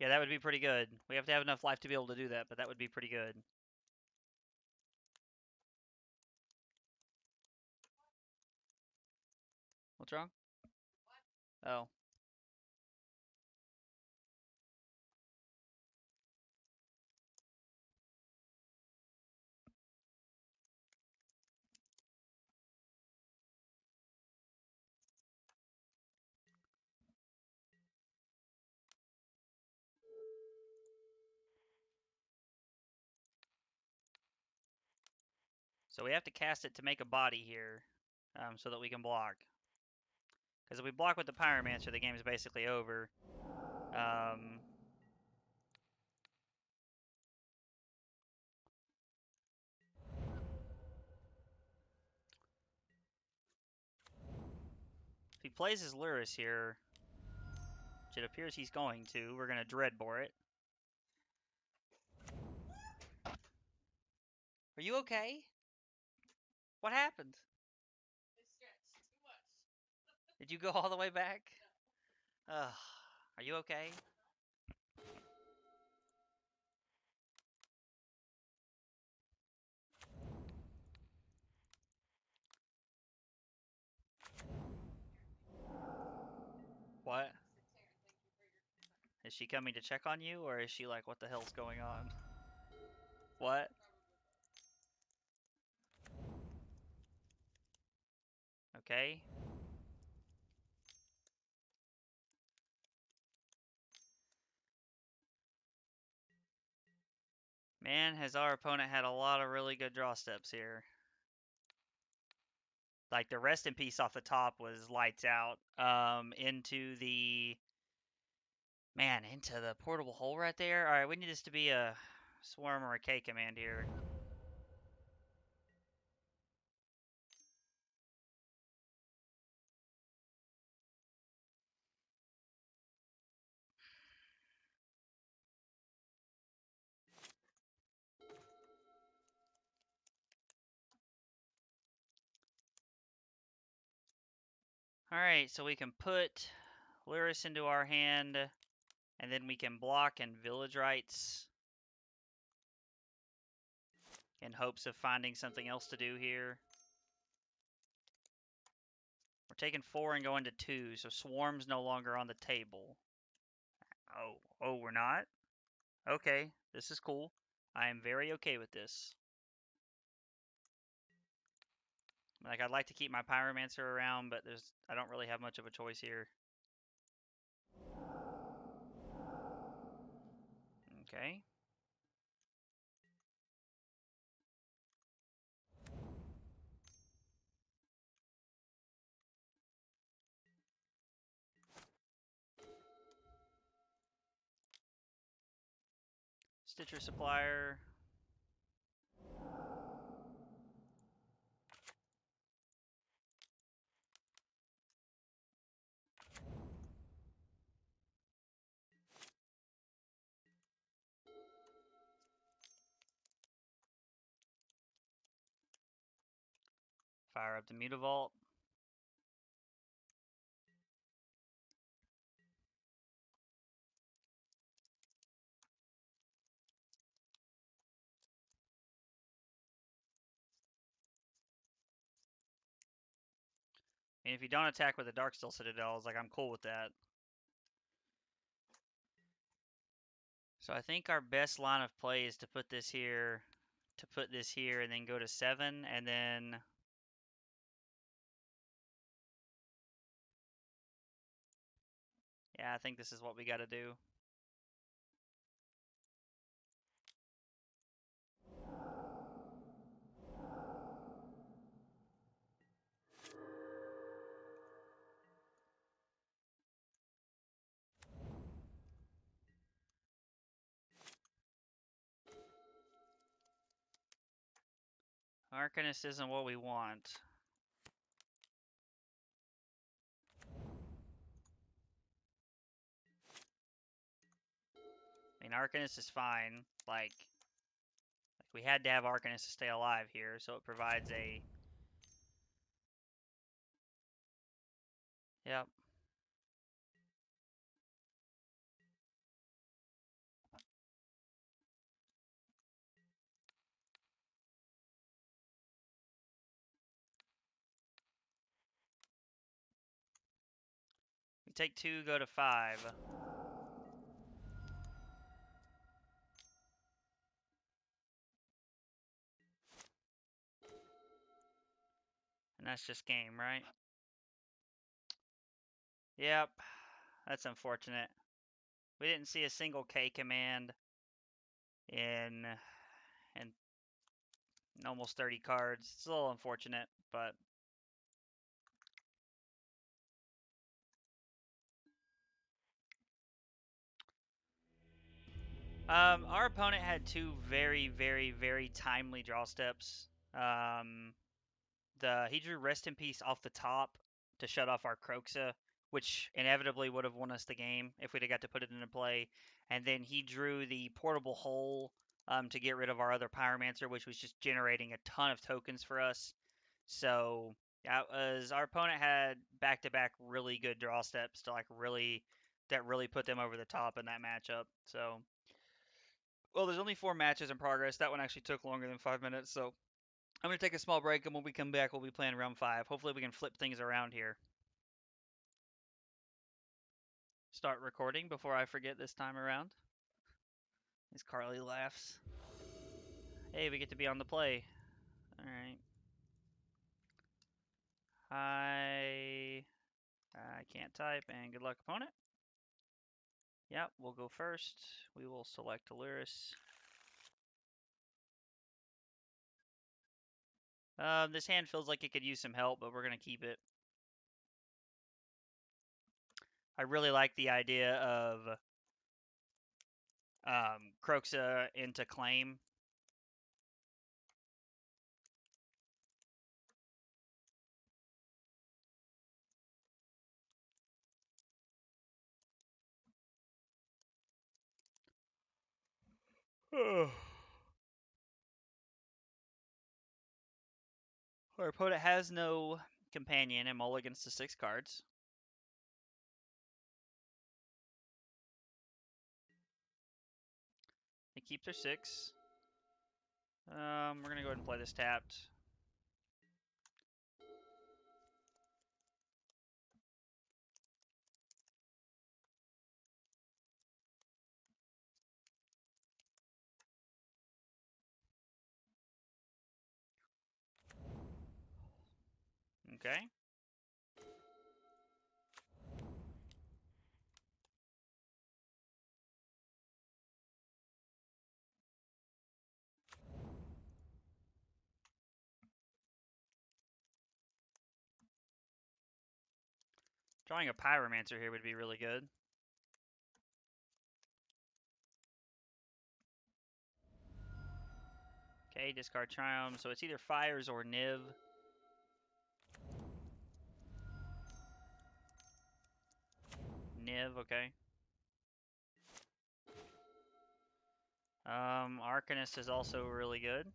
Yeah, that would be pretty good. We have to have enough life to be able to do that, but that would be pretty good. What's wrong? Oh. So we have to cast it to make a body here, so that we can block. Because if we block with the Pyromancer, the game is basically over. If he plays his Lurrus here, which it appears he's going to, we're going to Dreadbore it. Are you okay? What happened? Did you go all the way back? Ugh. Are you okay? What? Is she coming to check on you, or is she like, what the hell's going on? What? Okay. Man, has our opponent had a lot of really good draw steps here. Like, the rest in peace off the top was lights out. Into the... Man, into the portable hole right there. Alright, we need this to be a swarm or a K command here. Alright, so we can put Lurrus into our hand, and then we can block and Village Rites in hopes of finding something else to do here. We're taking 4 and going to 2, so Swarm's no longer on the table. Oh, we're not? Okay, this is cool. I am very okay with this. Like, I'd like to keep my Pyromancer around, but I don't really have much of a choice here. Okay. Stitcher Supplier. Fire up the Mutavault. And if you don't attack with the Darksteel Citadels, like, I'm cool with that. So I think our best line of play is to put this here, and then go to 7, and then... Yeah, I think this is what we gotta do. Arcanist isn't what we want. I mean, Arcanist is fine. Like we had to have Arcanist to stay alive here, so it provides a Yep. We take 2, go to 5. And that's just game, right? Yep. That's unfortunate. We didn't see a single K command in almost 30 cards. It's a little unfortunate, but our opponent had 2 very, very, very timely draw steps. He drew Rest in Peace off the top to shut off our Kroxa, which inevitably would have won us the game if we'd have got to put it into play. And then he drew the Portable Hole to get rid of our other Pyromancer, which was just generating a ton of tokens for us. So our opponent had back-to-back really good draw steps to really put them over the top in that matchup. So, well, there's only 4 matches in progress. That one actually took longer than 5 minutes, so I'm going to take a small break, and when we come back, we'll be playing round 5. Hopefully we can flip things around here. Start recording before I forget this time around. As Carly laughs. Hey, we get to be on the play. Alright. I can't type, and good luck, opponent. Yep, we'll go first. We will select Aluris. This hand feels like it could use some help, but we're going to keep it. I really like the idea of Kroxa into Claim. Our opponent has no companion and mulligans to 6 cards. They keep their 6. We're going to go ahead and play this tapped. Okay. Drawing a Pyromancer here would be really good. Okay, discard Triumph. So it's either Fires or Niv. Niv, okay. Arcanist is also really good.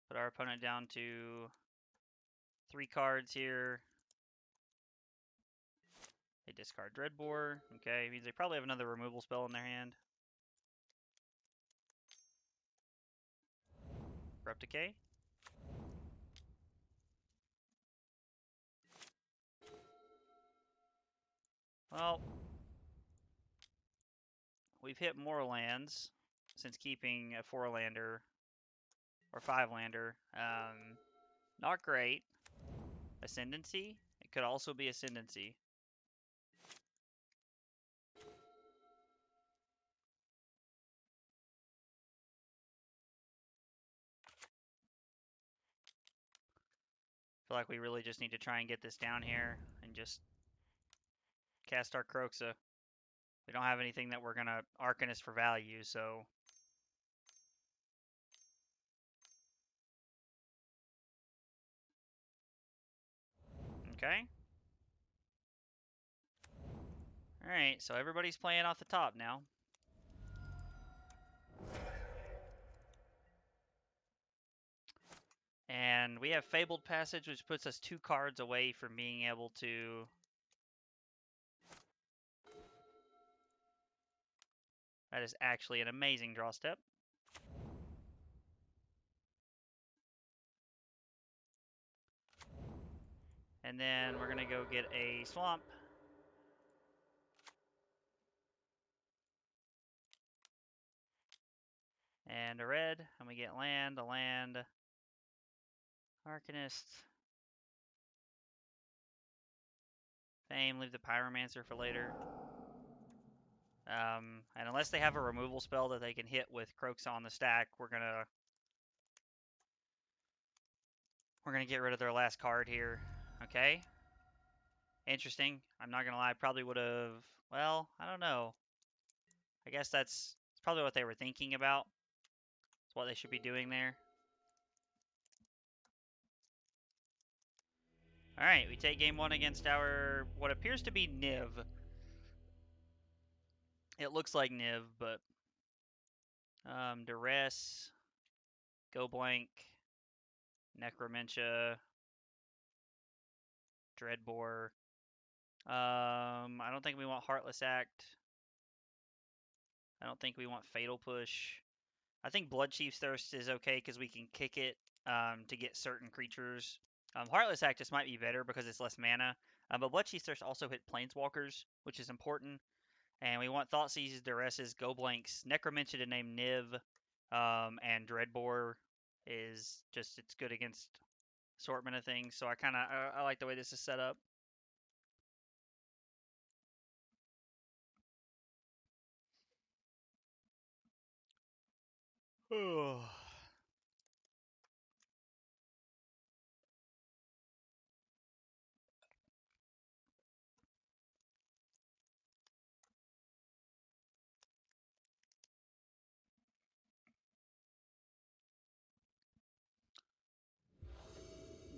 Put our opponent down to 3 cards here. They discard Dreadbore. Okay, means they probably have another removal spell in their hand. Corrupt Decay. Well, we've hit more lands since keeping a 4-lander or 5-lander. Not great. Ascendancy. It could also be Ascendancy. I feel like we really just need to try and get this down here and just cast our Kroxa. We don't have anything that we're going to Arcanist for value, so... Okay. Alright, so everybody's playing off the top now. And we have Fabled Passage, which puts us 2 cards away from being able to... That is actually an amazing draw step. And then we're going to go get a Swamp. And a red. And we get land, a land. Arcanist. Fame, leave the Pyromancer for later. And unless they have a removal spell that they can hit with Kroxa on the stack, we're gonna get rid of their last card here. Okay. Interesting. I'm not gonna lie, I probably would have. Well, I don't know. I guess that's probably what they were thinking about. It's what they should be doing there. All right, we take game 1 against our what appears to be Niv. It looks like Niv, but Duress, Go Blank, Necromentia, Dreadbore. I don't think we want Heartless Act. I don't think we want Fatal Push. I think Bloodchief's Thirst is okay because we can kick it to get certain creatures. Heartless Act just might be better because it's less mana. But Bloodchief's Thirst also hit Planeswalkers, which is important. And we want Thoughtseizes, Duresses, Go Blanks, Necromentia to name Niv, and Dreadbore is just, it's good against assortment of things. So I like the way this is set up.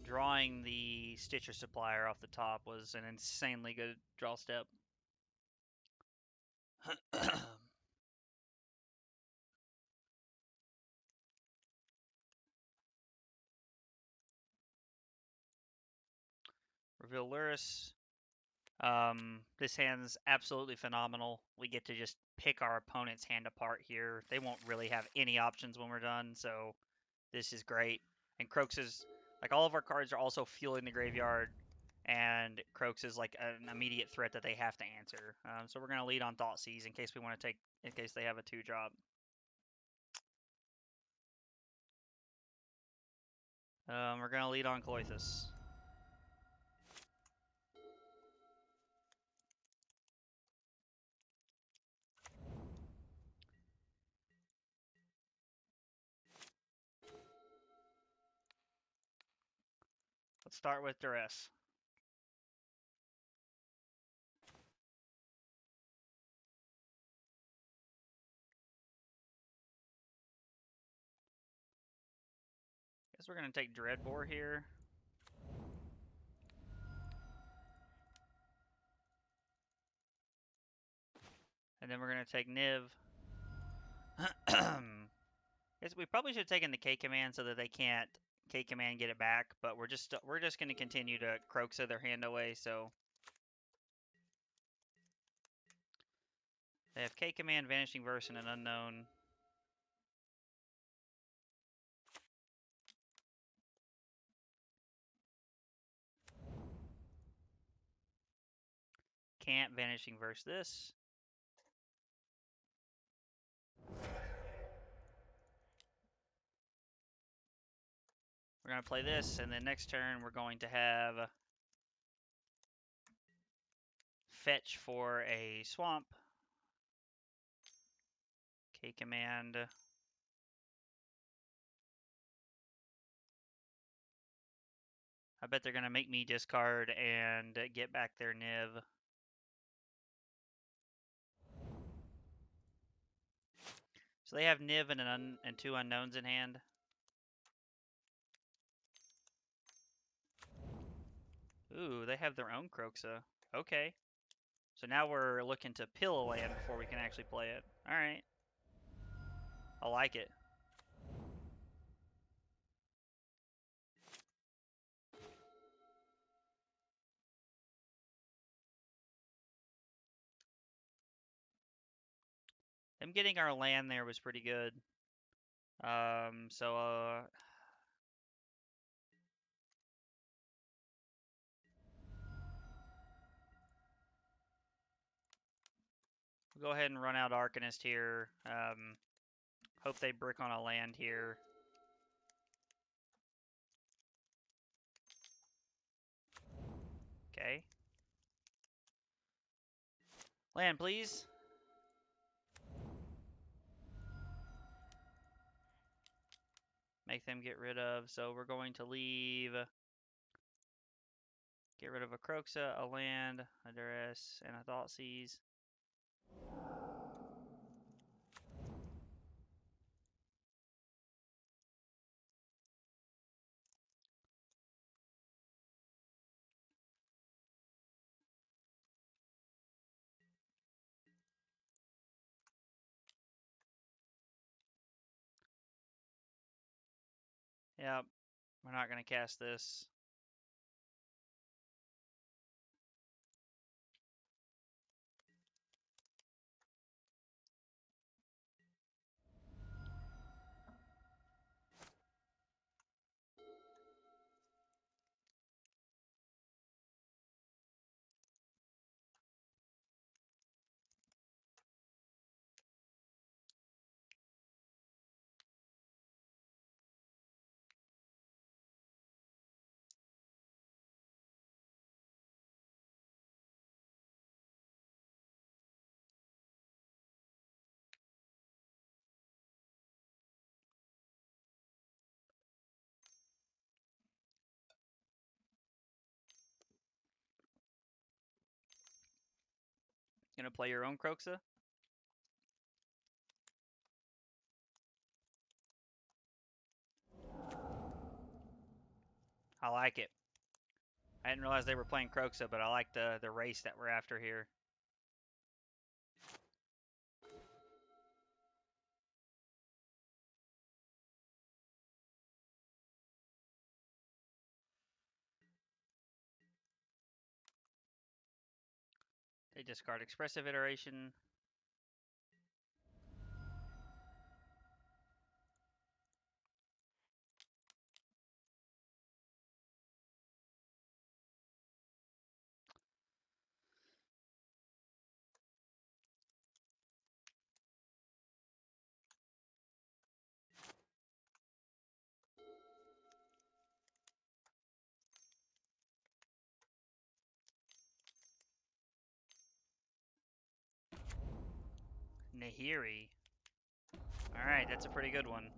Drawing the Stitcher Supplier off the top was an insanely good draw step. Reveal Luris. This hand's absolutely phenomenal. We get to just pick our opponent's hand apart here. They won't really have any options when we're done, so this is great. And Kroxa's, like, all of our cards are also fueling the graveyard, and Kroxa is like an immediate threat that they have to answer. So we're going to lead on Thoughtseize in case we want to take, in case they have a 2-drop. We're going to lead on Cloythus. Let's start with Duress. Guess we're going to take Dreadbore here. And then we're going to take Niv. Guess we probably should have taken the K command so that they can't K command get it back, but we're just going to continue to Kroxa their hand away, so they have K command, Vanishing Verse, and an unknown. Can't Vanishing Verse this. We're going to play this, and then next turn we're going to have fetch for a swamp. K command. I bet they're going to make me discard and get back their Niv. So they have Niv and 2 unknowns in hand. Ooh, they have their own Kroxa. Okay. So now we're looking to pill a land before we can actually play it. Alright. I like it. Them getting our land there was pretty good. So we'll go ahead and run out Arcanist here. Hope they brick on a land here. Okay. Land, please. Make them get rid of. So we're going to leave. Get rid of a Kroxa, a land, a Duress, and a Thoughtseize. Yep, we're not going to cast this. Gonna play your own Kroxa? I like it. I didn't realize they were playing Kroxa, but I like the race that we're after here. They discard Expressive Iteration. Nahiri. Alright, that's a pretty good one.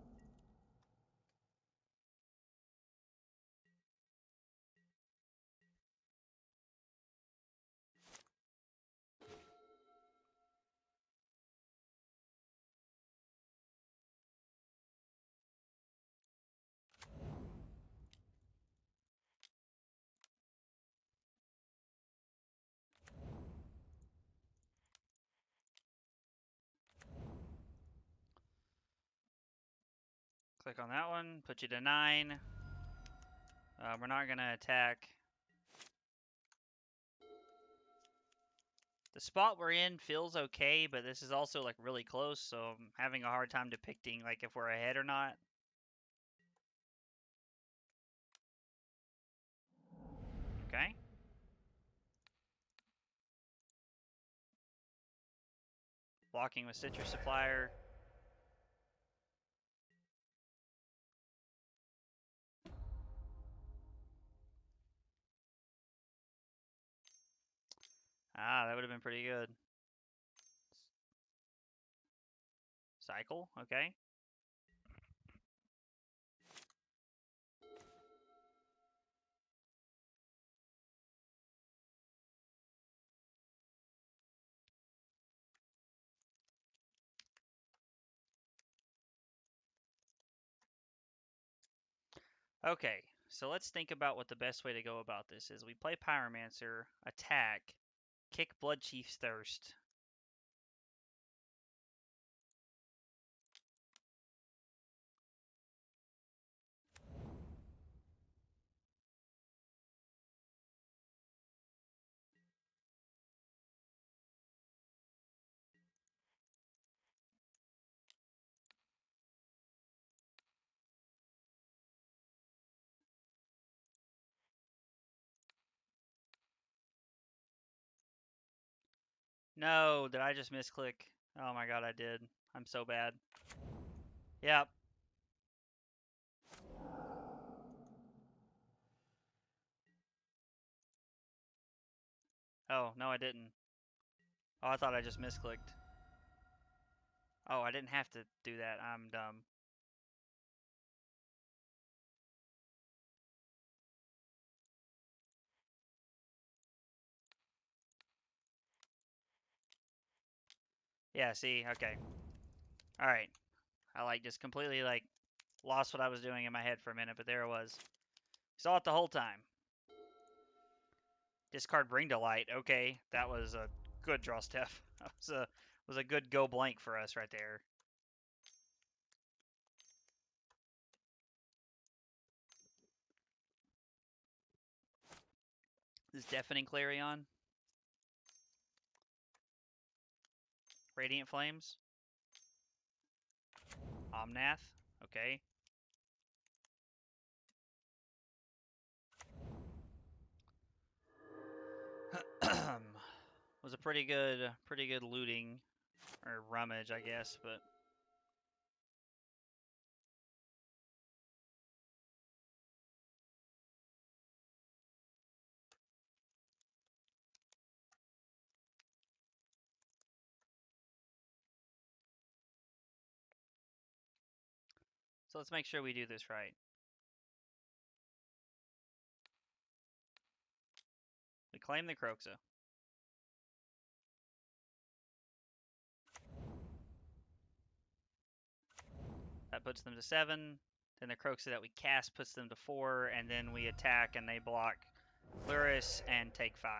Click on that one, put you to 9. We're not gonna attack. The spot we're in feels okay, but this is also like really close, so I'm having a hard time depicting like if we're ahead or not. Okay. Blocking with Citrus Supplier. Ah, that would have been pretty good. Cycle, okay. Okay, so let's think about what the best way to go about this is. We play Pyromancer, attack, kick Bloodchief's Thirst. No, did I just misclick? Oh my god, I did. I'm so bad. Yep. Oh, no I didn't. Oh, I thought I just misclicked. Oh, I didn't have to do that. I'm dumb. Yeah, see? Okay. Alright. I like just completely like lost what I was doing in my head for a minute, but there it was. Saw it the whole time. Discard Bring to Light. Okay, that was a good draw step. That was a good go blank for us right there. This Deafening Clarion. Radiant Flames. Omnath. Okay. Was a pretty good looting or rummage, I guess, but so let's make sure we do this right. We claim the Kroxa. That puts them to 7. Then the Kroxa that we cast puts them to 4, and then we attack and they block Luris and take 5.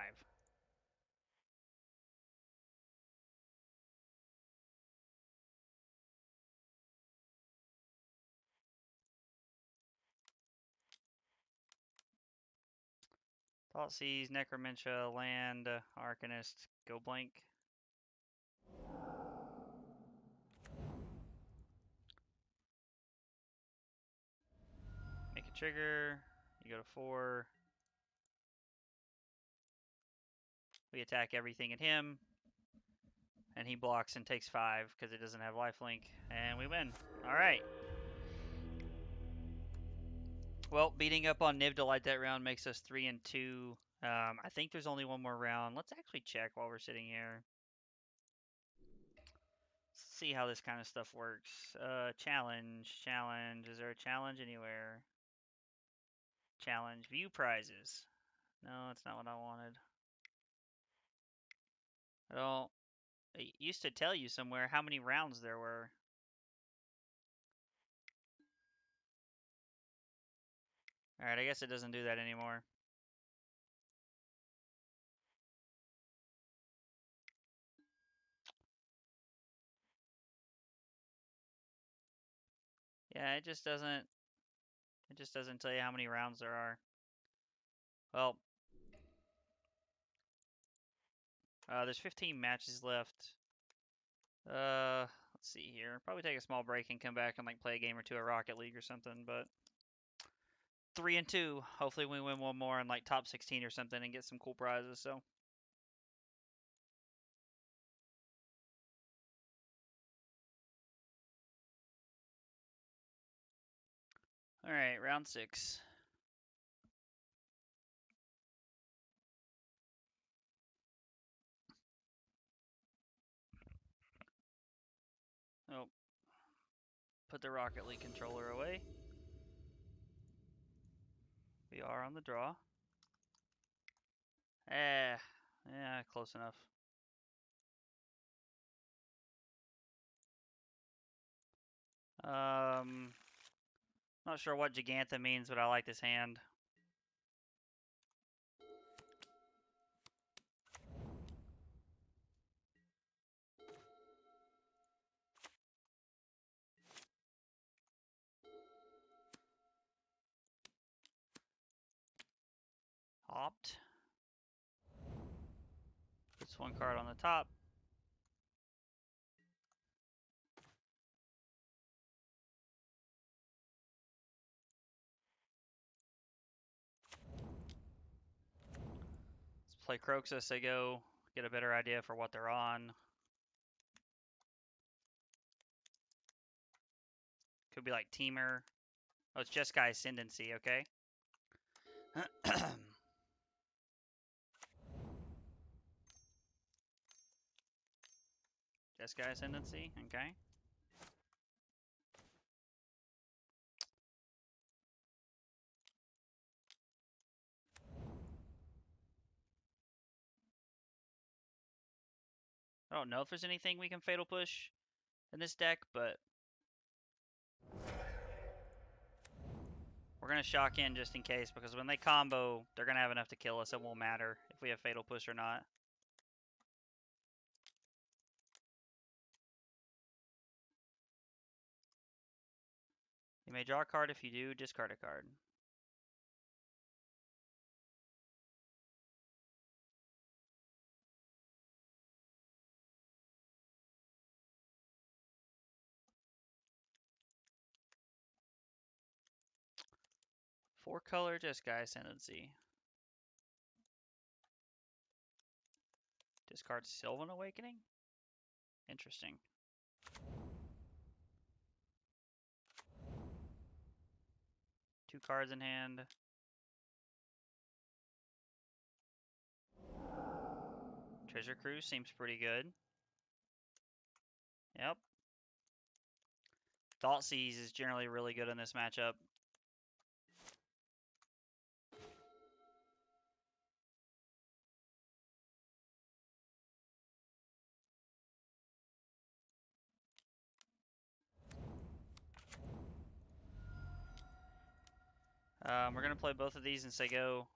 Thoughtseize, Necromentia, Land, Arcanist, go blank. Make a trigger. You go to 4. We attack everything at him. And he blocks and takes 5 because it doesn't have lifelink. And we win. Alright. Well, beating up on Niv to light that round makes us 3-2. I think there's only one more round. Let's actually check while we're sitting here. Let's see how this kind of stuff works. Challenge. Is there a challenge anywhere? Challenge. View prizes. No, that's not what I wanted. I don't. It used to tell you somewhere how many rounds there were. Alright, I guess it doesn't do that anymore. Yeah, it just doesn't tell you how many rounds there are. Well, there's 15 matches left. Let's see here. Probably take a small break and come back and like play a game or two of Rocket League or something, but 3-2. Hopefully we win one more in like top 16 or something and get some cool prizes, so. Alright, round 6. Oh. Put the Rocket League controller away. We are on the draw. Yeah, close enough. Not sure what Gigantha means, but I like this hand. Opt. Puts one card on the top. Let's play Kroxa, say go. get a better idea for what they're on. Could be like Teamer. Oh, it's Jeskai Ascendancy, okay. Jeskai Ascendancy, okay. I don't know if there's anything we can Fatal Push in this deck, but we're going to shock in just in case, because when they combo, they're going to have enough to kill us. It won't matter if we have Fatal Push or not. You may draw a card. If you do, discard a card. Four-color Jeskai Ascendancy. Discard Sylvan Awakening? Interesting. Two cards in hand. Treasure Cruise seems pretty good. Yep. Thoughtseize is generally really good in this matchup. We're going to play both of these and say go.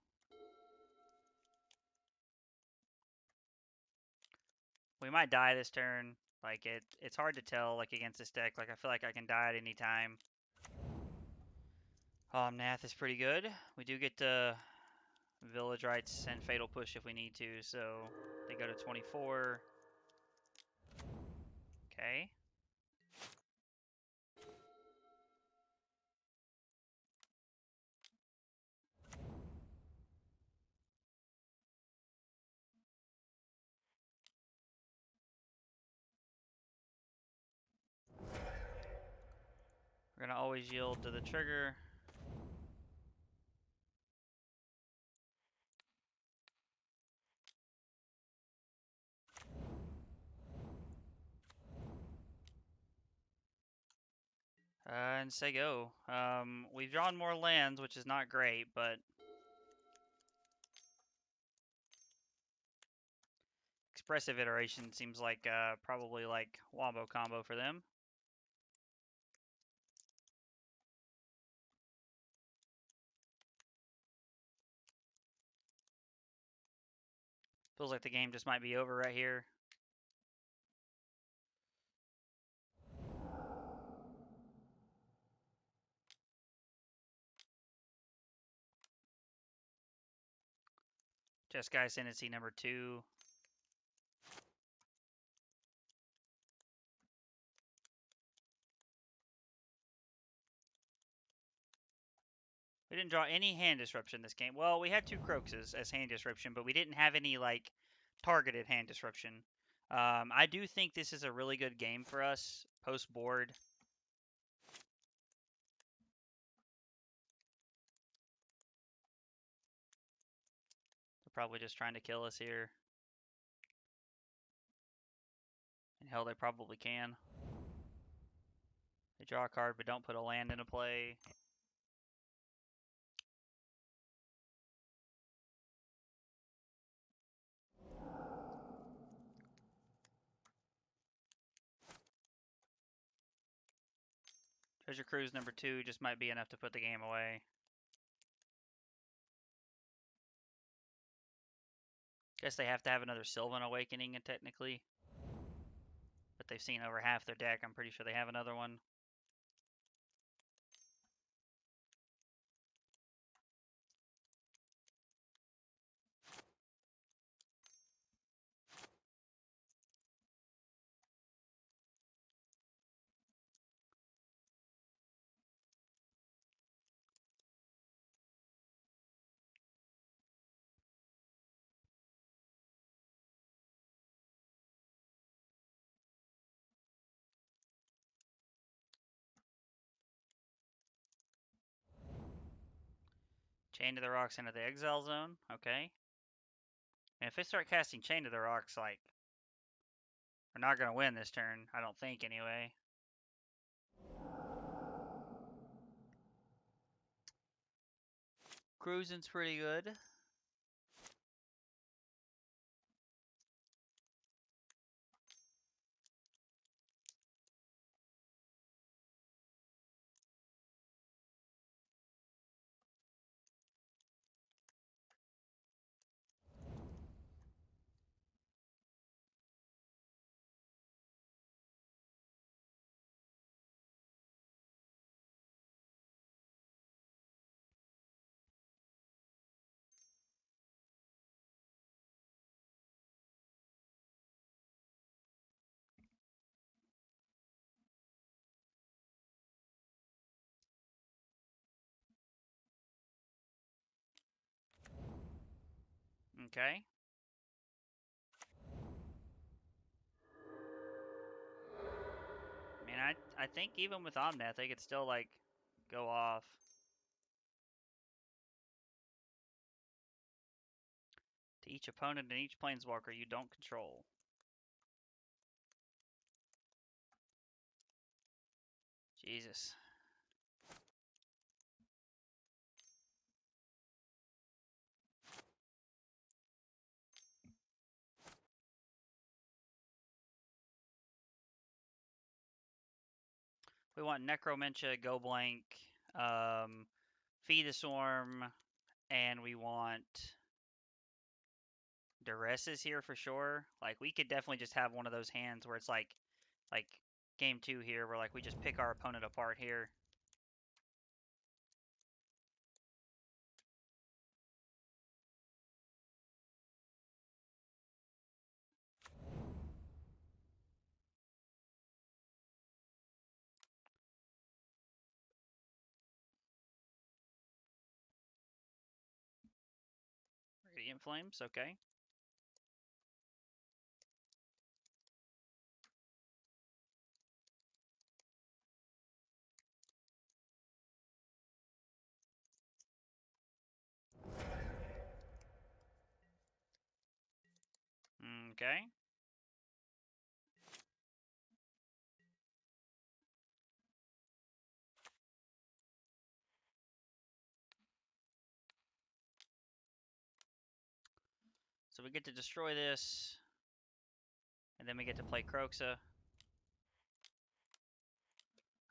We might die this turn. Like, it's hard to tell, like, against this deck. Like, I feel like I can die at any time. Nath is pretty good. We do get to Village Rites and Fatal Push if we need to, so they go to 24. Okay. We're going to always yield to the trigger. And say go. We've drawn more lands, which is not great, but Expressive Iteration seems like probably like Wombo combo for them. Feels like the game just might be over right here. Jeskai Ascendancy number 2. We didn't draw any hand disruption this game. Well, we had 2 Kroxas as hand disruption, but we didn't have any, like, targeted hand disruption. I do think this is a really good game for us post-board. They're probably just trying to kill us here. And hell, they probably can. They draw a card but don't put a land into play. Treasure Cruise number 2 just might be enough to put the game away. Guess they have to have another Sylvan Awakening, technically. But they've seen over half their deck. I'm pretty sure they have another one. Chain to the Rocks into the Exile Zone. Okay. And if they start casting Chain to the Rocks, like, we're not going to win this turn. I don't think, anyway. Cruising's pretty good. Okay. I mean, I think even with Omnath, they could still, like, go off. To each opponent and each planeswalker you don't control. Jesus. We want Necromentia, Go Blank, Feed a Swarm, and we want Duress is here for sure. Like, we could definitely just have one of those hands where it's like game 2 here, where, like, we just pick our opponent apart here. Radiant Flames, okay. Okay. So we get to destroy this, and then we get to play Kroxa.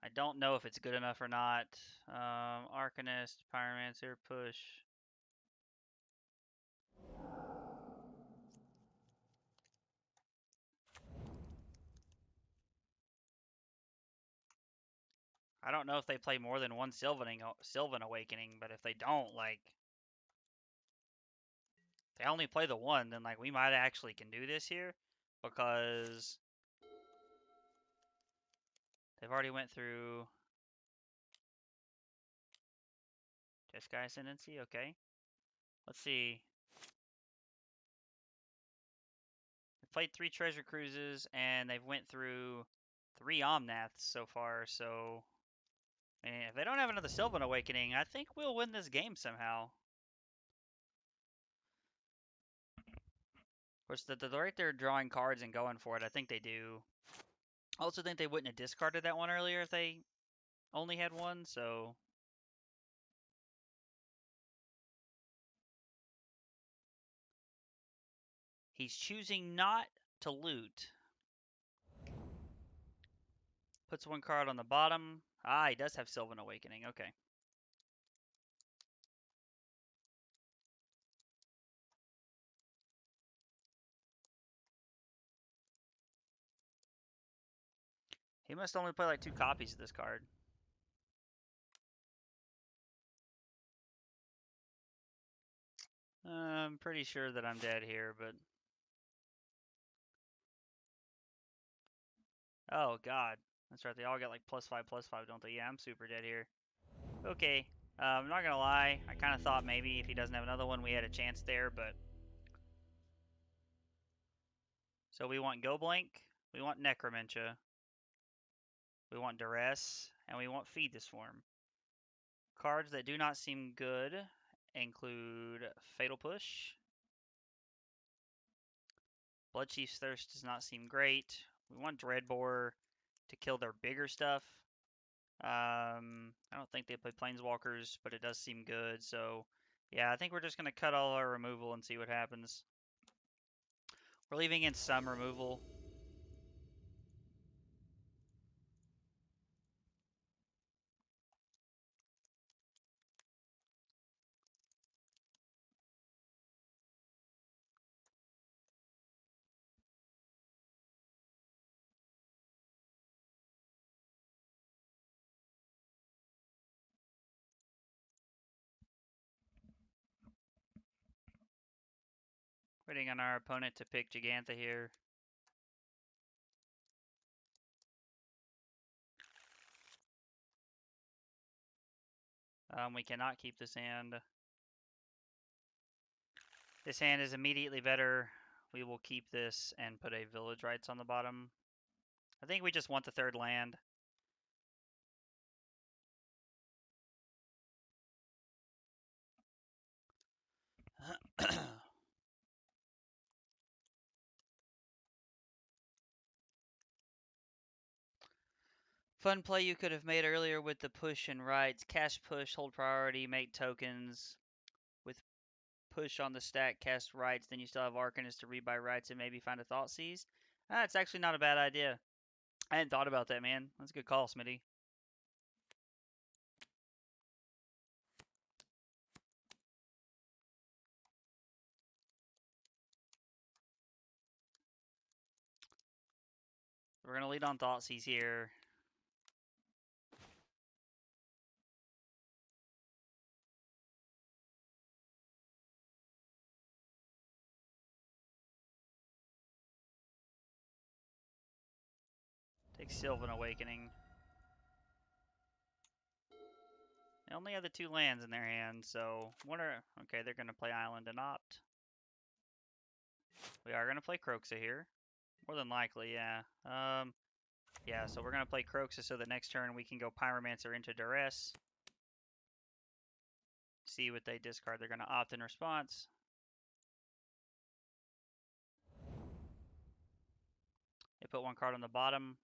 I don't know if it's good enough or not. Arcanist, Pyromancer, push. I don't know if they play more than one Sylvan Awakening, but if they don't, like, they only play the one, then, like, we might actually can do this here, because they've already went through Jeskai Ascendancy, okay. Let's see. They've played 3 Treasure Cruises, and they've went through 3 Omnaths so far, so and if they don't have another Sylvan Awakening, I think we'll win this game somehow. Of course, the rate they're drawing cards and going for it, I think they do. I also think they wouldn't have discarded that one earlier if they only had one, so... He's choosing not to loot. Puts one card on the bottom. Ah, he does have Sylvan Awakening, okay. He must only play like 2 copies of this card. I'm pretty sure that I'm dead here, but... Oh, God. That's right, they all get like +5/+5, don't they? Yeah, I'm super dead here. Okay. I'm not gonna lie, I kind of thought maybe if he doesn't have another one, we had a chance there, but... So we want Go Blank, we want Necromentia, we want Duress, and we want Feed the Swarm. Cards that do not seem good, include Fatal Push. Bloodchief's Thirst does not seem great. We want Dreadbore to kill their bigger stuff. I don't think they play Planeswalkers, but it does seem good. So, yeah, I think we're just going to cut all our removal and see what happens. We're leaving in some removal. Waiting on our opponent to pick Gigantha here. We cannot keep this hand. This hand is immediately better. We will keep this and put a Village Rites on the bottom. I think we just want the third land. Fun play you could have made earlier with the push and rights. Cast push, hold priority, make tokens. With push on the stack, cast rights, then you still have Arcanist to rebuy rights and maybe find a Thoughtseize. It's actually not a bad idea. I hadn't thought about that, man. That's a good call, Smitty. We're going to lead on Thoughtseize here. Take Sylvan Awakening. They only have the 2 lands in their hand, so okay, they're going to play Island and Opt. We are going to play Kroxa here. More than likely, yeah. Yeah, so we're going to play Kroxa so the next turn we can go Pyromancer into Duress. See what they discard. They're going to Opt in response. They put 1 card on the bottom.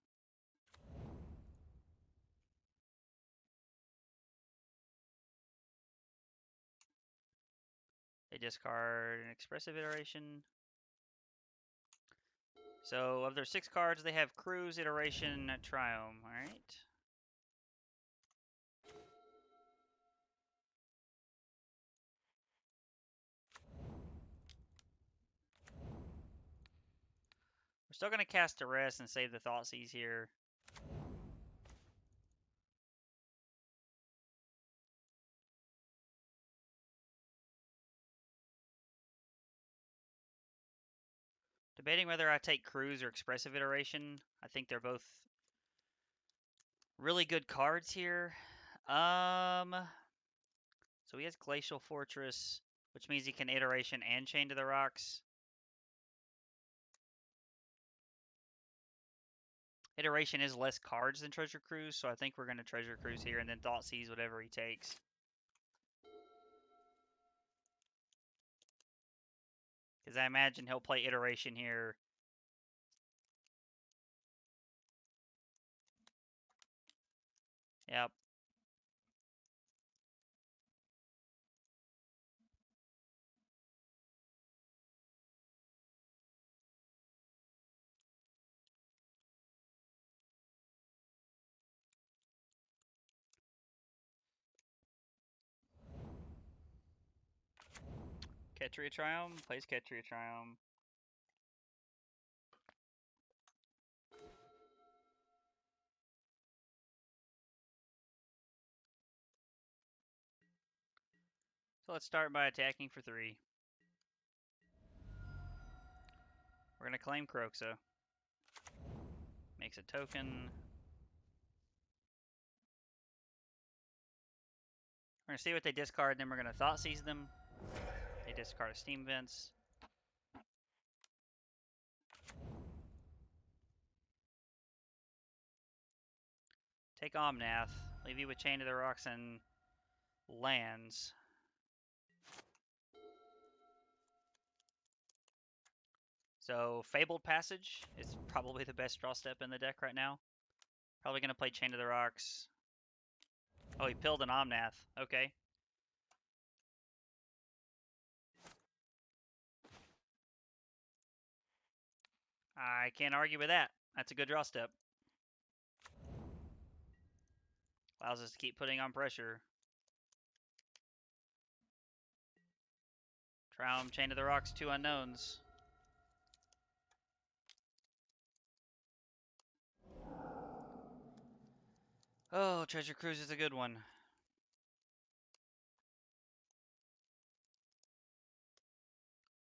They discard an Expressive Iteration. So of their 6 cards, they have Cruise, Iteration, Triumph. Alright. We're still going to cast Duress and save the Thoughtseize here. Debating whether I take Cruise or Expressive Iteration. I think they're both really good cards here. So he has Glacial Fortress, which means he can Iteration and Chain to the Rocks. Iteration is less cards than Treasure Cruise, so I think we're going to Treasure Cruise here and then Thoughtseize whatever he takes. Because I imagine he'll play Iteration here. Yep. Ketria Triumph, plays Ketria Triumph. So let's start by attacking for 3. We're going to claim Kroxa. Makes a token. We're going to see what they discard, then we're going to Thoughtseize them. They discard a Steam Vents. Take Omnath. Leave you with Chain to the Rocks and lands. So Fabled Passage is probably the best draw step in the deck right now. Probably going to play Chain of the Rocks. Oh, he pilled an Omnath. Okay. I can't argue with that. That's a good draw step. Allows us to keep putting on pressure. Traum, Chain of the Rocks, 2 unknowns. Oh, Treasure Cruise is a good one.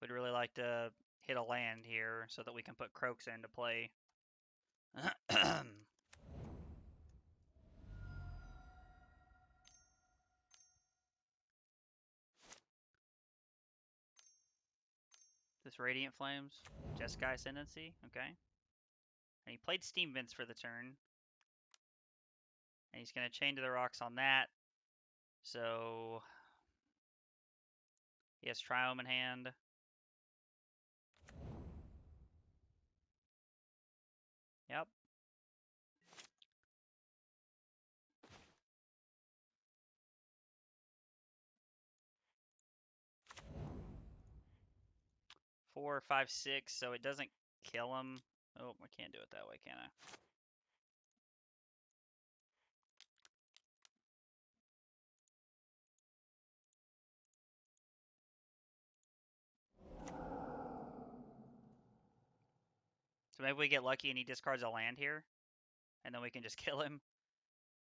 We'd really like to hit a land here so that we can put Kroxa into play. This Radiant Flames, Jeskai Ascendancy, okay. And he played Steam Vents for the turn. And he's going to Chain to the Rocks on that. So he has Triome in hand. Yep. Four, five, six, so it doesn't kill him. Oh, I can't do it that way, can I? So maybe we get lucky and he discards a land here, and then we can just kill him.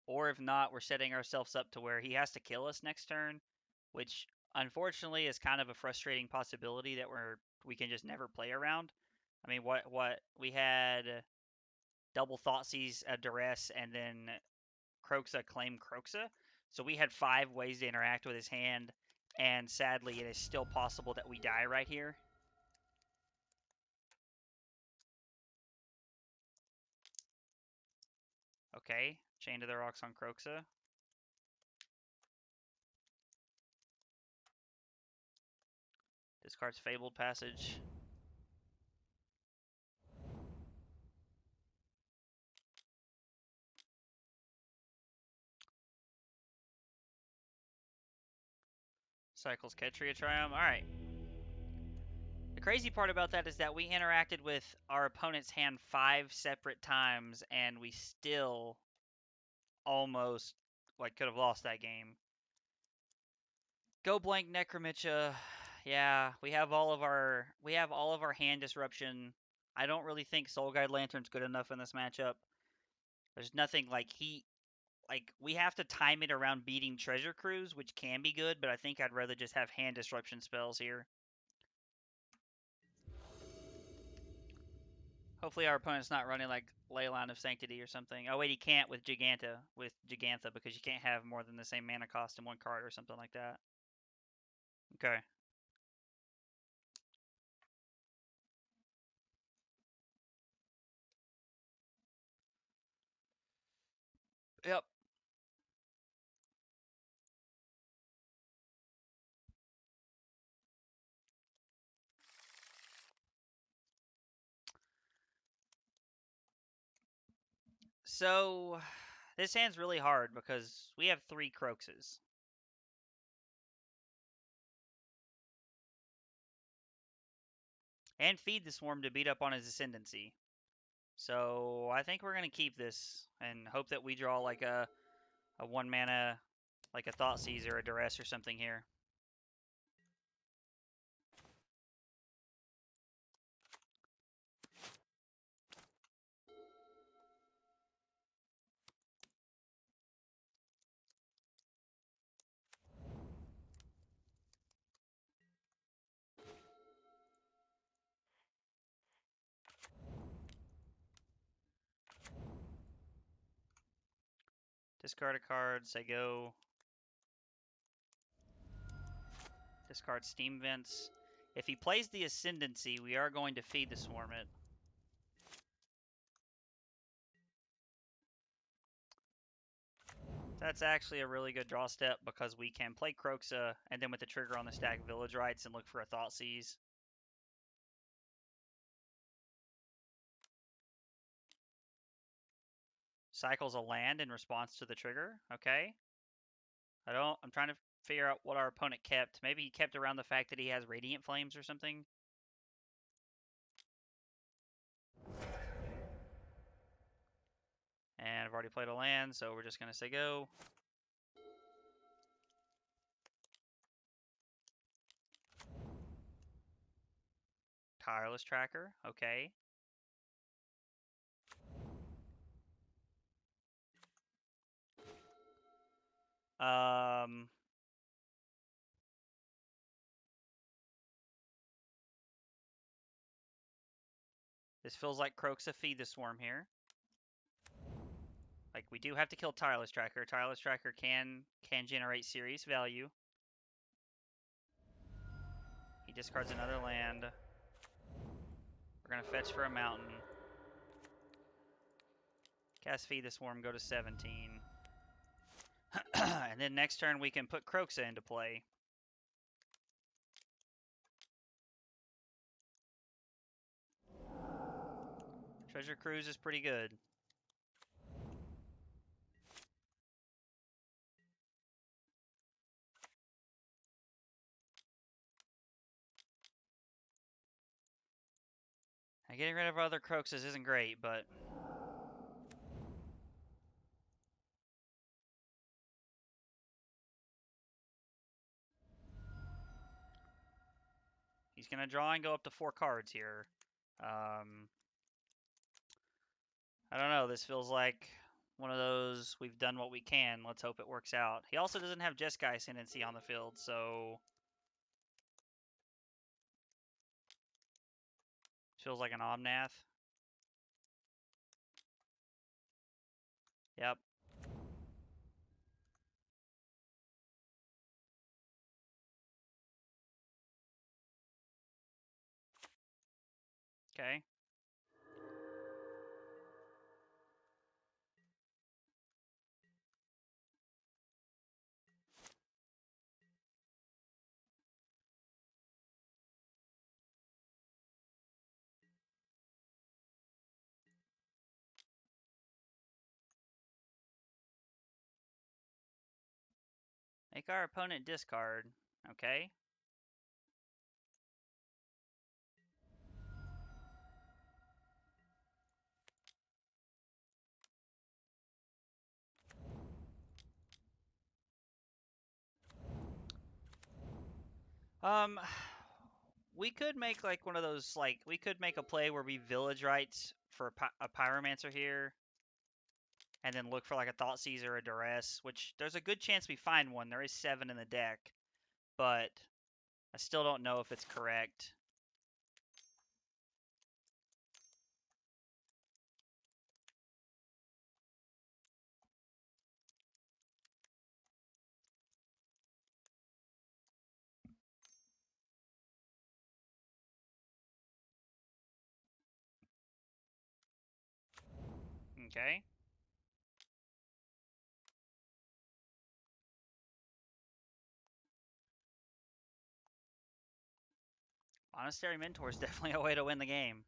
Or if not, we're setting ourselves up to where he has to kill us next turn, which unfortunately is kind of a frustrating possibility that we can just never play around. I mean, what we had double Thoughtseize, a Duress, and then Kroxa claim Kroxa. So we had 5 ways to interact with his hand, and sadly, it is still possible that we die right here. Okay, Chain to the Rocks on Kroxa. Discards Fabled Passage. Cycles Ketria Triumph. Alright. The crazy part about that is that we interacted with our opponent's hand 5 separate times, and we still almost could have lost that game. Go blank Necromitcha. Yeah, we have all of our hand disruption. I don't really think Soul Guide Lantern's good enough in this matchup. There's nothing we have to time it around beating Treasure Cruise, which can be good, but I think I'd rather just have hand disruption spells here. Hopefully our opponent's not running like Leyline of Sanctity or something. Oh wait, he can't with Giganta because you can't have more than the same mana cost in one card or something like that. Okay. Yep. So this hand's really hard because we have 3 Kroxas. And Feed the Swarm to beat up on his Ascendancy. So I think we're going to keep this and hope that we draw like a 1 mana, like a Thoughtseize or a Duress or something here. Discard a card, say go. Discard Steam Vents. If he plays the Ascendancy, we are going to Feed the Swarm it. That's actually a really good draw step because we can play Kroxa and then with the trigger on the stack Village Rites and look for a Thoughtseize. Cycles a land in response to the trigger. Okay. I'm trying to figure out what our opponent kept. Maybe he kept around the fact that he has Radiant Flames or something. And I've already played a land, so we're just going to say go. Tireless Tracker. Okay. This feels like Kroxa feed the swarm here. Like, we do have to kill Tireless Tracker. Tireless Tracker can generate serious value. He discards another land. We're going to fetch for a mountain. Cast Feed the Swarm, go to 17. And then next turn we can put Kroxa into play. Treasure Cruise is pretty good. Now, getting rid of other Kroxas isn't great, but he's going to draw and go up to 4 cards here. I don't know. This feels like one of those, we've done what we can. Let's hope it works out. He also doesn't have Jeskai Ascendancy on the field, so feels like an Omnath. Yep. Okay. Make our opponent discard. Okay. We could make like one of those, like, we could make a play where we Village Rites for a Pyromancer here, and then look for like a Thoughtseize or a Duress, which there's a good chance we find one. There is 7 in the deck, but I still don't know if it's correct. Okay. Monastery Mentor is definitely a way to win the game.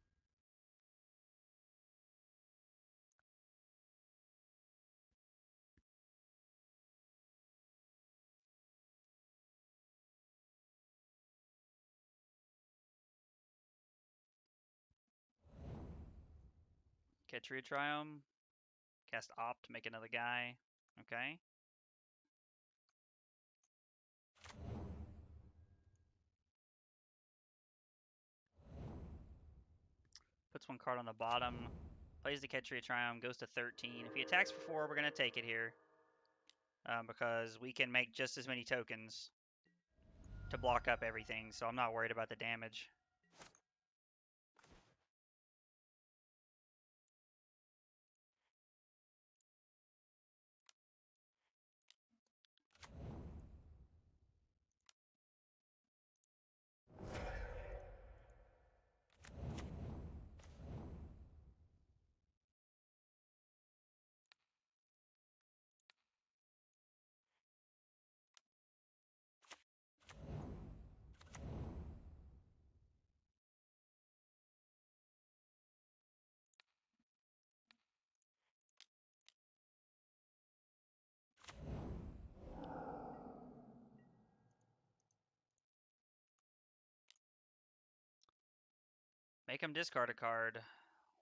Ketria Triome. Cast Opt, make another guy. Okay. Puts 1 card on the bottom. Plays the Ketria Triome, goes to 13. If he attacks for 4, we're going to take it here. Because we can make just as many tokens to block up everything, so I'm not worried about the damage. Make him discard a card.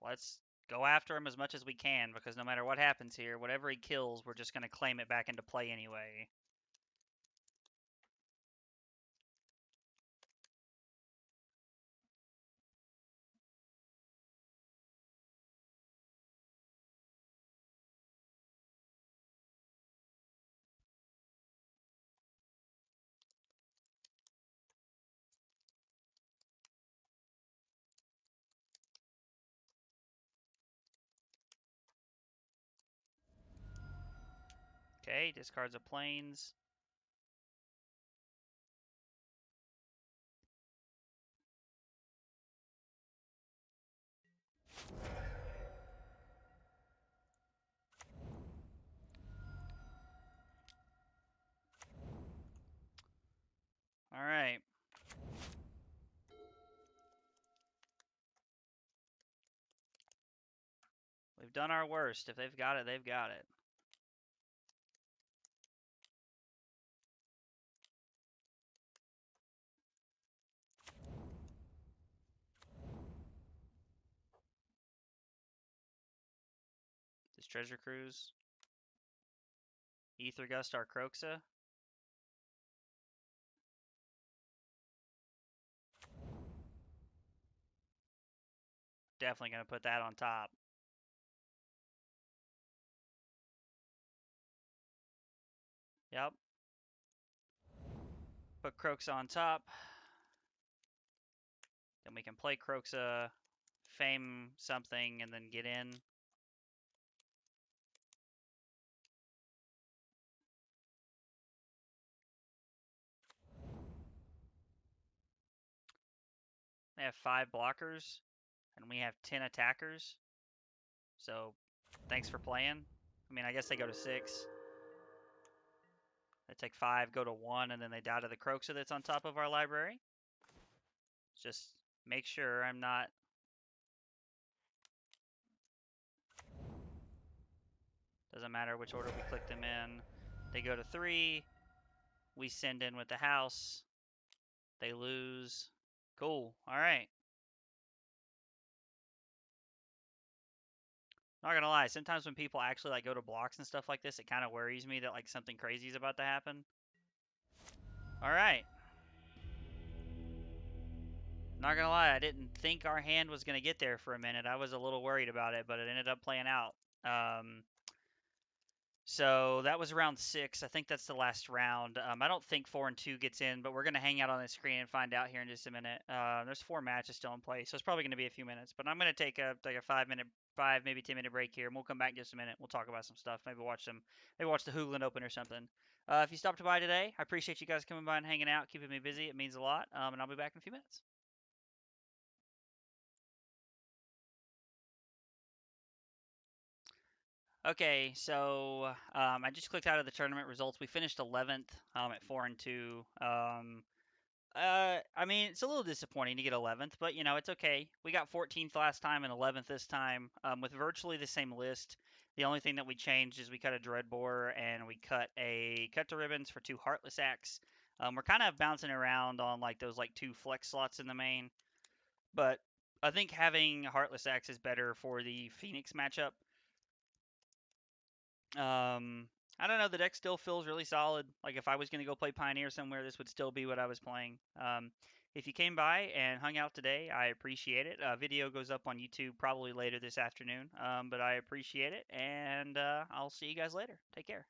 Let's go after him as much as we can, because no matter what happens here, whatever he kills, we're just going to claim it back into play anyway. Okay, discards of planes. Alright. We've done our worst. If they've got it, they've got it. This Treasure Cruise. Rakdos Kroxa. Definitely going to put that on top. Yep. Put Kroxa on top. Then we can play Kroxa, fame something, and then get in. They have 5 blockers, and we have 10 attackers. So, thanks for playing. I mean, I guess they go to 6. They take 5, go to 1, and then they die to the Kroxa that's on top of our library. Just make sure I'm not... Doesn't matter which order we click them in. They go to 3. We send in with the house. They lose. Cool. All right. Not gonna lie, sometimes when people actually like go to blocks and stuff like this, it kind of worries me that like something crazy is about to happen. All right. Not gonna lie, I didn't think our hand was gonna get there for a minute. I was a little worried about it, but it ended up playing out. So that was round 6. I think that's the last round. I don't think 4 and 2 gets in, but we're gonna hang out on the screen and find out here in just a minute. There's 4 matches still in play, so it's probably gonna be a few minutes. But I'm gonna take a 5 maybe 10 minute break here, and we'll come back in just a minute. We'll talk about some stuff. Maybe watch the Hoogland Open or something. If you stopped by today, I appreciate you guys coming by and hanging out, keeping me busy. It means a lot. And I'll be back in a few minutes. Okay, so I just clicked out of the tournament results. We finished 11th at 4 and 2. I mean, it's a little disappointing to get 11th, but you know, it's okay. We got 14th last time and 11th this time, with virtually the same list. The only thing that we changed is we cut a Dreadbore and we cut the ribbons for 2 Heartless Acts. We're kind of bouncing around on like those like 2 flex slots in the main, but I think having Heartless Acts is better for the Phoenix matchup. I don't know. The deck still feels really solid. Like if I was going to go play Pioneer somewhere, this would still be what I was playing. If you came by and hung out today, I appreciate it. Video goes up on YouTube probably later this afternoon, but I appreciate it, and I'll see you guys later. Take care.